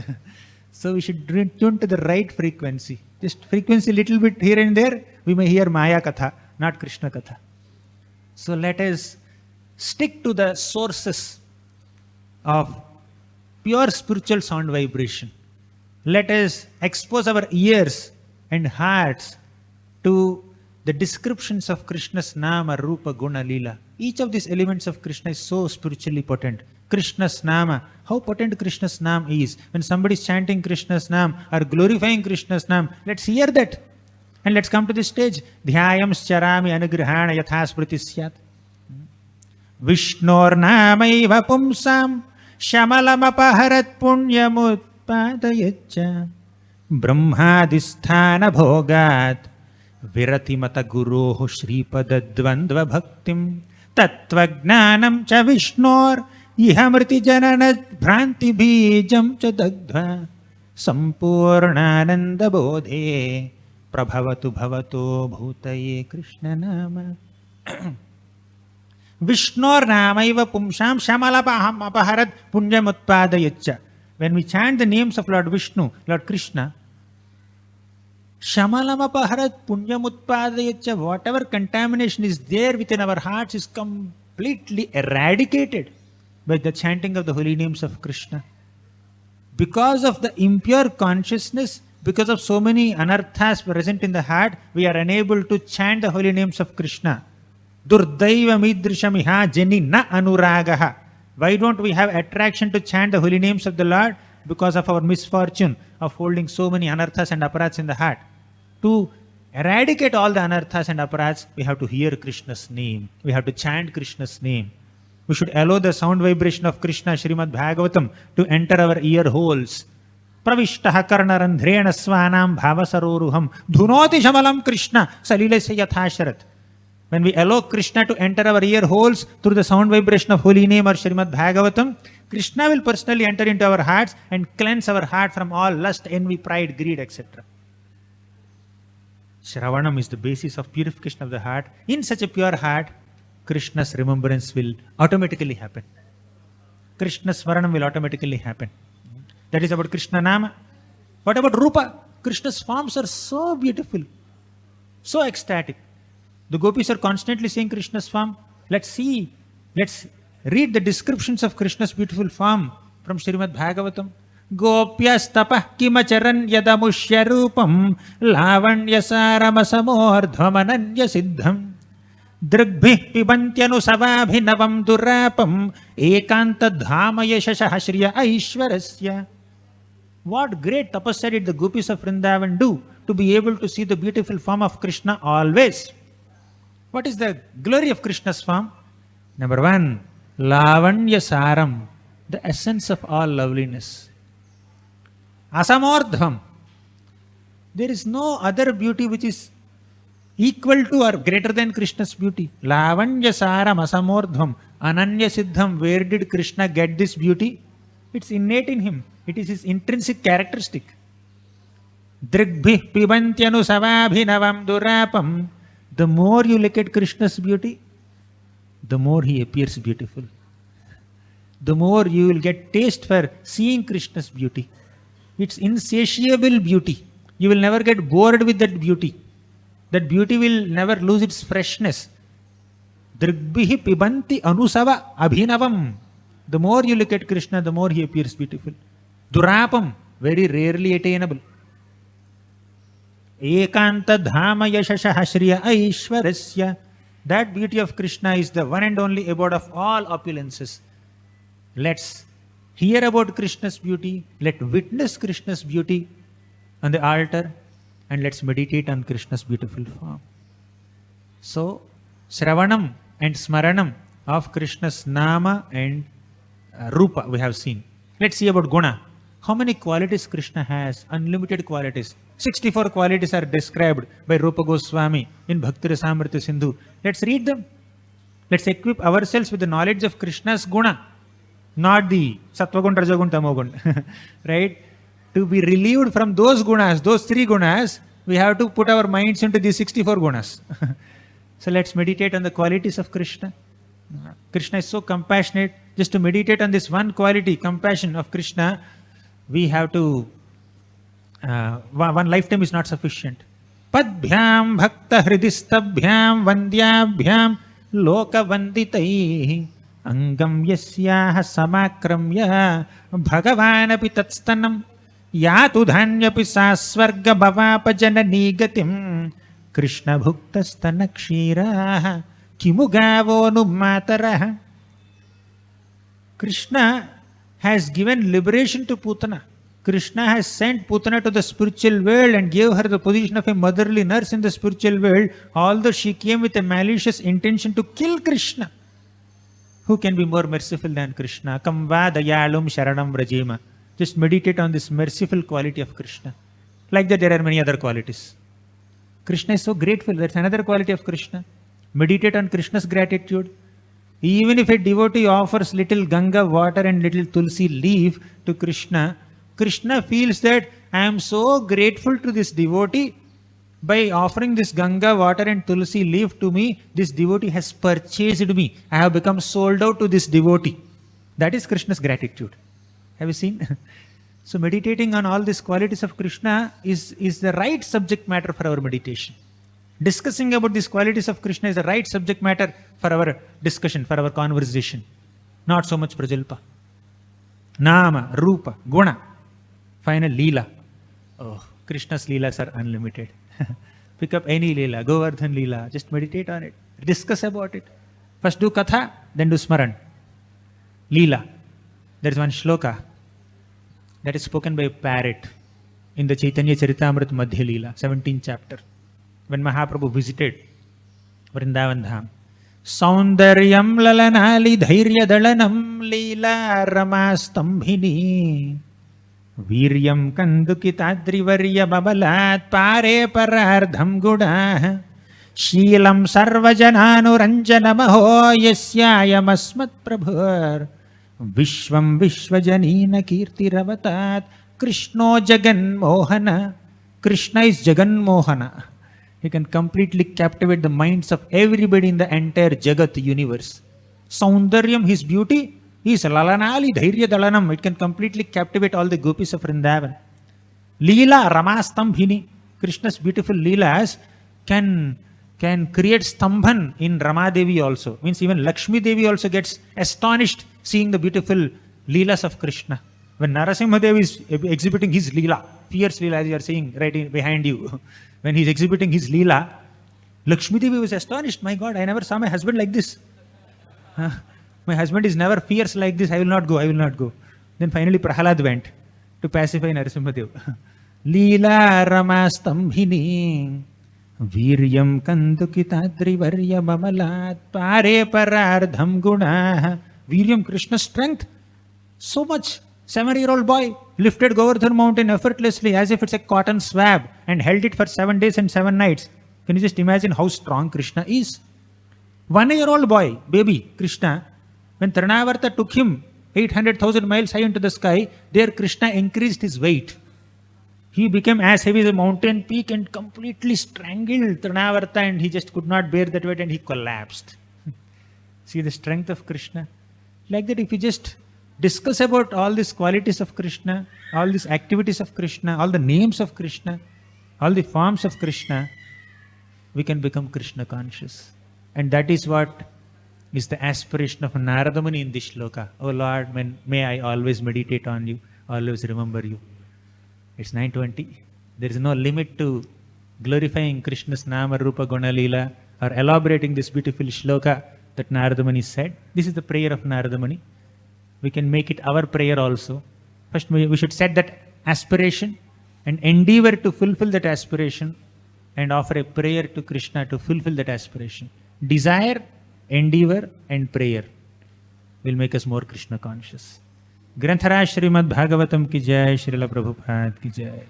So we should tune to the right frequency. Just frequency little bit here and there, we may hear Maya Katha, not Krishna Katha. So let us stick to the sources of pure spiritual sound vibration. Let us expose our ears and hearts to the descriptions of Krishna's Nama, Rupa, Guna, Leela. Each of these elements of Krishna is so spiritually potent. Krishna's Nama, how potent Krishna's Nama is. When somebody is chanting Krishna's Nama or glorifying Krishna's Nama, let's hear that. And let's come to this stage. Dhyayam charami anugrahana yathaspriti syat. Vishnor namaiva pumsam shamalapaharat punyamutpadayaccha brahmadisthana bhogat Viratimata Guroho Shripadadvandva Bhaktim Tatvagnanam cha Vishnor Ihamriti Jananat Bhranti Bijam cha Dagdha Sampurnananda Bodhe Prabhavatu Bhavato Bhutaye Krishna Nama Vishnor Namaiva Pumsham Shamalapaham Apaharat Punyamutpadayaccha. When we chant the names of Lord Vishnu, Lord Krishna, Shamalamapaharat Punyamutpadayaccha, whatever contamination is there within our hearts is completely eradicated by the chanting of the holy names of Krishna. Because of the impure consciousness, because of so many anarthas present in the heart, we are unable to chant the holy names of Krishna. Durdaiva midrishamiha jeni na anuragaha. Why don't we have attraction to chant the holy names of the Lord? Because of our misfortune of holding so many anarthas and aparats in the heart. To eradicate all the anarthas and aparats, we have to hear Krishna's name. We have to chant Krishna's name. We should allow the sound vibration of Krishna, Srimad Bhagavatam, to enter our ear holes. Pravishtaha karnarandhrena svanam bhavasaroruham dhunoti shamalam Krishna salilase yathasharat. When we allow Krishna to enter our ear holes through the sound vibration of holy name or Srimad Bhagavatam, Krishna will personally enter into our hearts and cleanse our heart from all lust, envy, pride, greed, etc. Shravanam is the basis of purification of the heart. In such a pure heart, Krishna's remembrance will automatically happen. Krishna's Smaranam will automatically happen. That is about Krishna Nama. What about Rupa? Krishna's forms are so beautiful, so ecstatic. The gopis are constantly saying Krishna's form. Let's read the descriptions of Krishna's beautiful form from Srimad Bhagavatam. Gopyas tapah kimacharan yadamushya rupam lavanyasaramasamordhvamananya siddham Drigbhi pibantyanu savabhinavam durapam ekanta dhamaya shashahashriya aishwarasya. What great tapasya did the gopis of Vrindavan do to be able to see the beautiful form of Krishna always? What is the glory of Krishna's form? Number one, Lavanya Saram, the essence of all loveliness. Asamordhvam, there is no other beauty which is equal to or greater than Krishna's beauty. Lavanya Saram Asamordhvam, Ananya Siddham. Where did Krishna get this beauty? It's innate in him. It is his intrinsic characteristic. Drigbhi pibantyanu savabhinavam durapam. The more you look at Krishna's beauty, the more he appears beautiful. The more you will get taste for seeing Krishna's beauty. It's insatiable beauty. You will never get bored with that beauty. That beauty will never lose its freshness. Drigbhi pibanti anusava abhinavam. The more you look at Krishna, the more he appears beautiful. Durapam, very rarely attainable. Ekanta dhama yashashahashriya aishwarasya. That beauty of Krishna is the one and only abode of all opulences. Let's hear about Krishna's beauty. Let's witness Krishna's beauty on the altar. And let's meditate on Krishna's beautiful form. So, Shravanam and Smaranam of Krishna's Nama and Rupa we have seen. Let's see about Guna. How many qualities Krishna has? Unlimited qualities. 64 qualities are described by Rupa Goswami in Bhakti Rasamrita Sindhu. Let's read them. Let's equip ourselves with the knowledge of Krishna's Guna, not the Sattvagun, Rajagun, Tamogun. Right? To be relieved from those gunas, those 3 gunas, we have to put our minds into these 64 gunas. So let's meditate on the qualities of Krishna. Krishna is so compassionate. Just to meditate on this one quality, compassion of Krishna, we have to, one lifetime is not sufficient. Padbhyam bhakta hridistabhyam vandyabhyam loka vanditaihi angam yasyaha samakramya bhagavanapi tatstanam yatu dhanyapi sasvarga bhavapa janani gatim Krishna bhuktastana kshiraha kimugavo numataraha. Krishna has given liberation to Putana. Krishna has sent Putana to the spiritual world and gave her the position of a motherly nurse in the spiritual world, although she came with a malicious intention to kill Krishna. Who can be more merciful than Krishna? Kamva dayalum sharanam rajema. Just meditate on this merciful quality of Krishna. Like that, there are many other qualities. Krishna is so grateful. That's another quality of Krishna. Meditate on Krishna's gratitude. Even if a devotee offers little Ganga water and little Tulsi leaf to Krishna, Krishna feels that I am so grateful to this devotee. By offering this Ganga water and Tulsi leaf to me, this devotee has purchased me. I have become sold out to this devotee. That is Krishna's gratitude. Have you seen? So meditating on all these qualities of Krishna is the right subject matter for our meditation. Discussing about these qualities of Krishna is the right subject matter for our discussion, for our conversation. Not so much Prajalpa. Nama, Rupa, Guna. Final Leela. Oh, Krishna's Leelas are unlimited. Pick up any Leela, Govardhan Leela, just meditate on it. Discuss about it. First do Katha, then do Smaran. Leela. There is one shloka that is spoken by a parrot in the Chaitanya Charitamrita Madhya Leela, 17th chapter. When Mahaprabhu visited Vrindavan Dham. Saundaryam lalanali dhairya dalanam leela ramastambhini Viryam kandukitadrivarya babalat pare parardham gudah Sheelam sarvajananu maho yasyayam asmat prabhur Vishvam vishvajanina kirtiravatat Krishno jagan mohana. Krishna is jagan mohana. He can completely captivate the minds of everybody in the entire Jagat universe. Saundaryam, his beauty, is lalanali dhairya dalanam. It can completely captivate all the gopis of Vrindavan. Leela ramastambhini. Krishna's beautiful leelas can create stambhan in Rama Devi also. Means even Lakshmi Devi also gets astonished seeing the beautiful leelas of Krishna. When Narasimha Dev is exhibiting his leela, fierce leela as you are seeing right behind you, when he is exhibiting his leela, Lakshmi Devi was astonished. My God, I never saw my husband like this. My husband is never fierce like this. I will not go. I will not go. Then finally Prahalad went to pacify Narasimha Dev. Leela ramastambhini Viryam kandukitadri varya mamalat pare parardham guna. Viryam, Krishna's strength. So much. 7-year-old boy lifted Govardhan mountain effortlessly as if it's a cotton swab and held it for 7 days and 7 nights. Can you just imagine how strong Krishna is? 1-year-old boy, baby Krishna, when Trinavarta took him 800,000 miles high into the sky, there Krishna increased his weight. He became as heavy as a mountain peak and completely strangled Trinavarta, and he just could not bear that weight and he collapsed. See the strength of Krishna. Like that, if you just discuss about all these qualities of Krishna, all these activities of Krishna, all the names of Krishna, all the forms of Krishna, we can become Krishna conscious. And that is what is the aspiration of Narada Muni in this shloka. Oh Lord, may I always meditate on you, always remember you. It's 9:20. There is no limit to glorifying Krishna's Nama, Rupa, Guna, Leela, or elaborating this beautiful shloka that Narada Muni said. This is the prayer of Narada Muni. We can make it our prayer also. First, we should set that aspiration and endeavor to fulfill that aspiration and offer a prayer to Krishna to fulfill that aspiration. Desire endeavor and prayer will make us more Krishna conscious. Granthara Srimad Bhagavatam ki jai, Srila Prabhupada ki jai.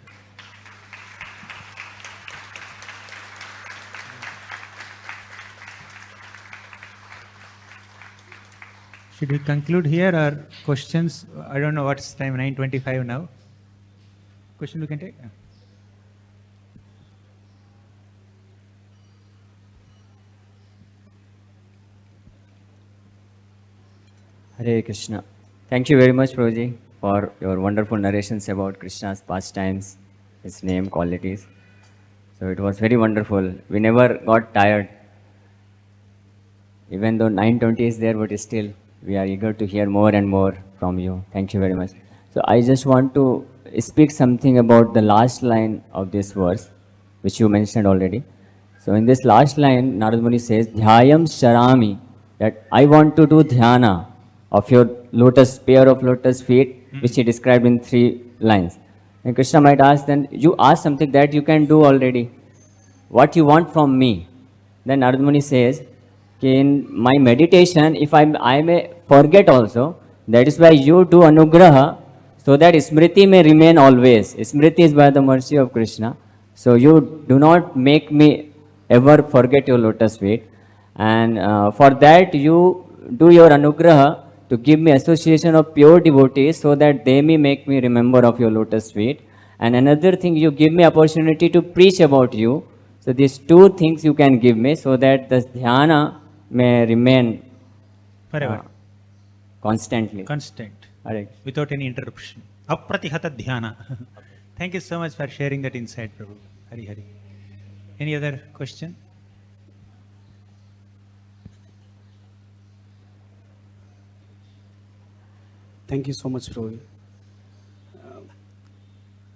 Should we conclude here or questions? I don't know what's time, 9:25 now. Question we can take? Yeah. Hare Krishna. Thank you very much, Prabhuji, for your wonderful narrations about Krishna's pastimes, his name, qualities. So it was very wonderful. We never got tired. Even though 9:20 is there, but still we are eager to hear more and more from you. Thank you very much. So I just want to speak something about the last line of this verse, which you mentioned already. So in this last line, Narad Muni says, Dhyayam Sharami, that I want to do dhyana of your pair of lotus feet, which he described in 3 lines. And Krishna might ask, then you ask something that you can do already. What you want from me? Then Narad Muni says, in my meditation, if I may forget also, that is why you do anugraha, so that smriti may remain always. Smriti is by the mercy of Krishna. So you do not make me ever forget your lotus feet. And for that you do your anugraha to give me association of pure devotees, so that they may make me remember of your lotus feet. And another thing, you give me opportunity to preach about you. So these 2 things you can give me, so that the dhyana may remain Forever. Constantly. Constant. Correct. Without any interruption. Apratihata dhyana. Thank you so much for sharing that insight, Prabhu. Hari Hari. Any other question? Thank you so much, Prabhu.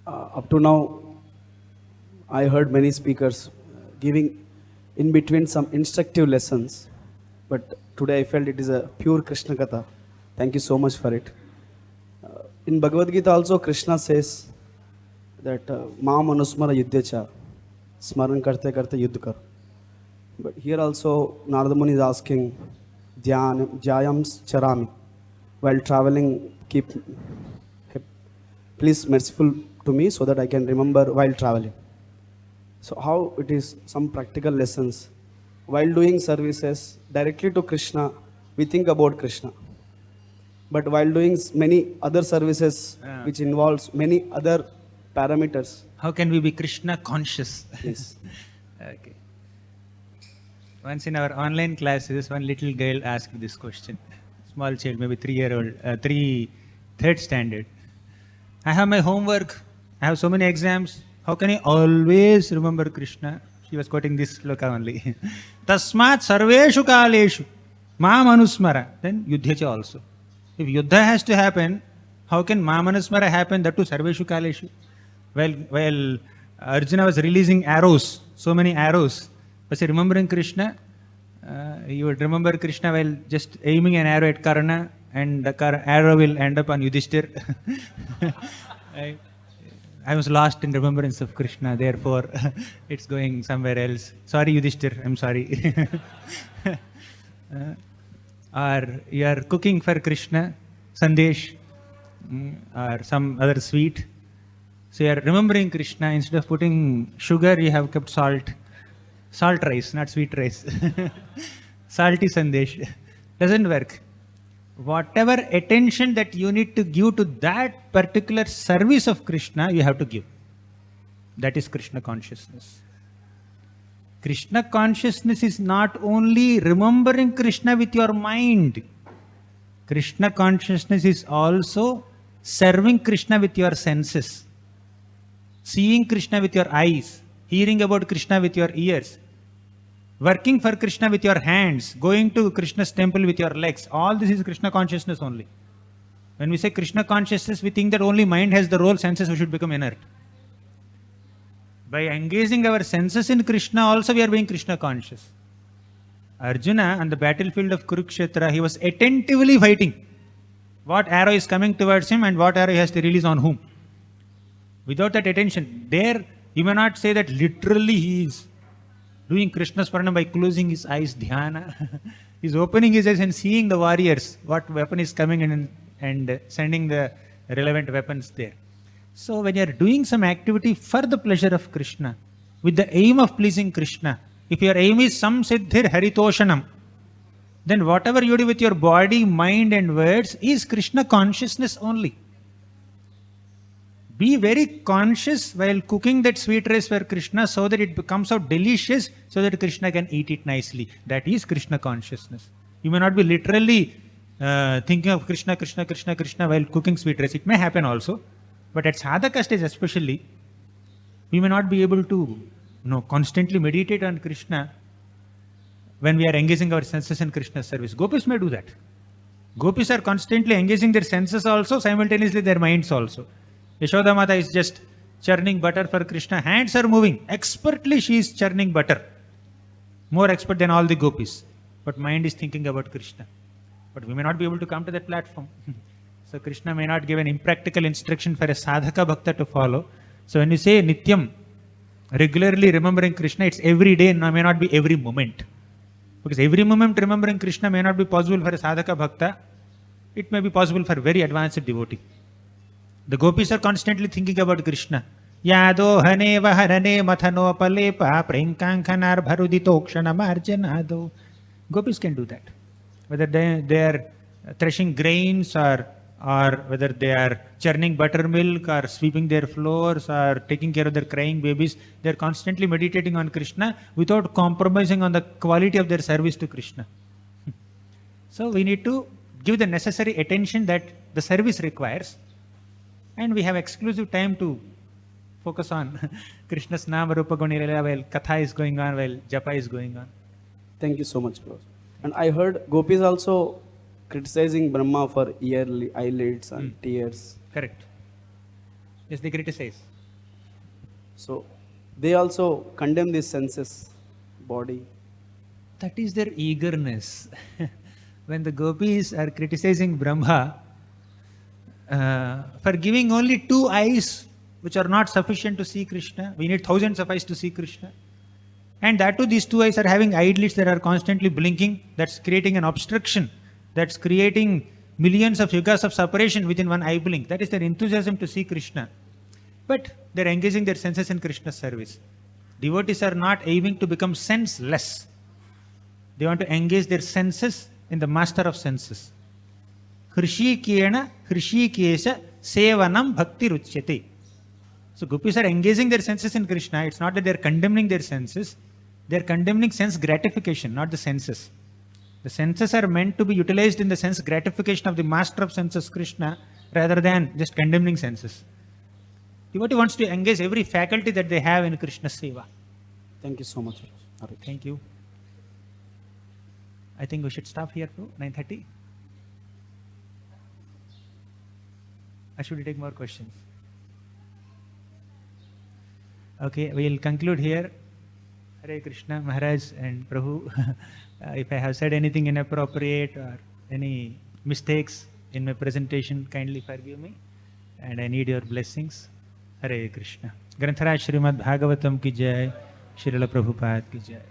Up to now, I heard many speakers giving in between some instructive lessons, but today I felt it is a pure Krishna Katha. Thank you so much for it. In Bhagavad-gita also, Krishna says that Ma manusmara yuddhacha, smaran karte karte yuddha kar. But here also, Narada Muni is asking, Jayam charami. While traveling, please merciful to me so that I can remember while traveling. So how it is some practical lessons. While doing services directly to Krishna, we think about Krishna. But while doing many other services which involves many other parameters. How can we be Krishna conscious? Yes. Okay. Once in our online classes, one little girl asked this question. Small child, maybe 3-year-old, 3rd standard. I have my homework. I have so many exams. How can I always remember Krishna? She was quoting this sloka only. Tasmat sarveshu kaleshu ma manusmara. Then yuddhacha also. If yuddha has to happen, how can ma manusmara happen? That too sarveshu kaleshu. While Arjuna was releasing arrows, so many arrows, was he remembering Krishna? You would remember Krishna while just aiming an arrow at Karna, and the arrow will end up on Yudhishthir. I was lost in remembrance of Krishna, therefore it's going somewhere else. Sorry, Yudhishthir, I'm sorry. Or you are cooking for Krishna, Sandesh, or some other sweet. So you are remembering Krishna, instead of putting sugar, you have kept salt. Salt rice, not sweet rice. Salty Sandesh. Doesn't work. Whatever attention that you need to give to that particular service of Krishna, you have to give. That is Krishna consciousness. Krishna consciousness is not only remembering Krishna with your mind. Krishna consciousness is also serving Krishna with your senses. Seeing Krishna with your eyes. Hearing about Krishna with your ears. Working for Krishna with your hands, going to Krishna's temple with your legs. All this is Krishna consciousness only. When we say Krishna consciousness, we think that only mind has the role, senses we should become inert. By engaging our senses in Krishna, also we are being Krishna conscious. Arjuna, on the battlefield of Kurukshetra, he was attentively fighting. What arrow is coming towards him and what arrow he has to release on whom. Without that attention, there you may not say that literally he is doing Krishna's Paranam by closing his eyes, dhyana. He's opening his eyes and seeing the warriors, what weapon is coming in, and sending the relevant weapons there. So when you are doing some activity for the pleasure of Krishna, with the aim of pleasing Krishna, if your aim is sam siddhir haritoshanam, then whatever you do with your body, mind and words is Krishna consciousness only. Be very conscious while cooking that sweet rice for Krishna so that it becomes out delicious so that Krishna can eat it nicely. That is Krishna consciousness. You may not be literally thinking of Krishna, Krishna, Krishna, Krishna while cooking sweet rice. It may happen also. But at sadhaka stage especially, we may not be able to constantly meditate on Krishna when we are engaging our senses in Krishna's service. Gopis may do that. Gopis are constantly engaging their senses also, simultaneously their minds also. Yashoda Mata is just churning butter for Krishna. Hands are moving. Expertly she is churning butter. More expert than all the gopis. But mind is thinking about Krishna. But we may not be able to come to that platform. So Krishna may not give an impractical instruction for a sadhaka bhakta to follow. So when you say nityam, regularly remembering Krishna, it's every day, may not be every moment. Because every moment remembering Krishna may not be possible for a sadhaka bhakta. It may be possible for a very advanced devotee. The gopis are constantly thinking about Krishna. Yado hane vaharane mathano palepa prinkankanar bharudito kshanam. Gopis can do that. Whether they are threshing grains or whether they are churning buttermilk or sweeping their floors or taking care of their crying babies, they are constantly meditating on Krishna without compromising on the quality of their service to Krishna. So we need to give the necessary attention that the service requires. And we have exclusive time to focus on Krishna's Nama Rupa Guni Lila while Katha is going on, while Japa is going on. Thank you so much, Prabhu. And I heard gopis also criticizing Brahma for yearly eyelids and tears. Correct. Yes, they criticize. So they also condemn these senses, body. That is their eagerness. When the gopis are criticizing Brahma for giving only 2 eyes, which are not sufficient to see Krishna, we need thousands of eyes to see Krishna. And that too, these 2 eyes are having eyelids that are constantly blinking. That's creating an obstruction. That's creating millions of yugas of separation within one eye blink. That is their enthusiasm to see Krishna. But they're engaging their senses in Krishna's service. Devotees are not aiming to become senseless. They want to engage their senses in the master of senses. Hrishikena Hrishikesha Sevanam Bhakti Ruchyate. So gopis are engaging their senses in Krishna. It's not that they're condemning their senses. They're condemning sense gratification, not the senses. The senses are meant to be utilized in the sense gratification of the master of senses, Krishna, rather than just condemning senses. Devotee wants to engage every faculty that they have in Krishna's seva. Thank you so much. Hare. Thank you. I think we should stop here, 9:30. Or should we take more questions? Okay, we will conclude here. Hare Krishna, Maharaj and Prabhu. If I have said anything inappropriate or any mistakes in my presentation, kindly forgive me. And I need your blessings. Hare Krishna. Grantaraj Srimad Bhagavatam ki jai. Srila Prabhupada ki jai.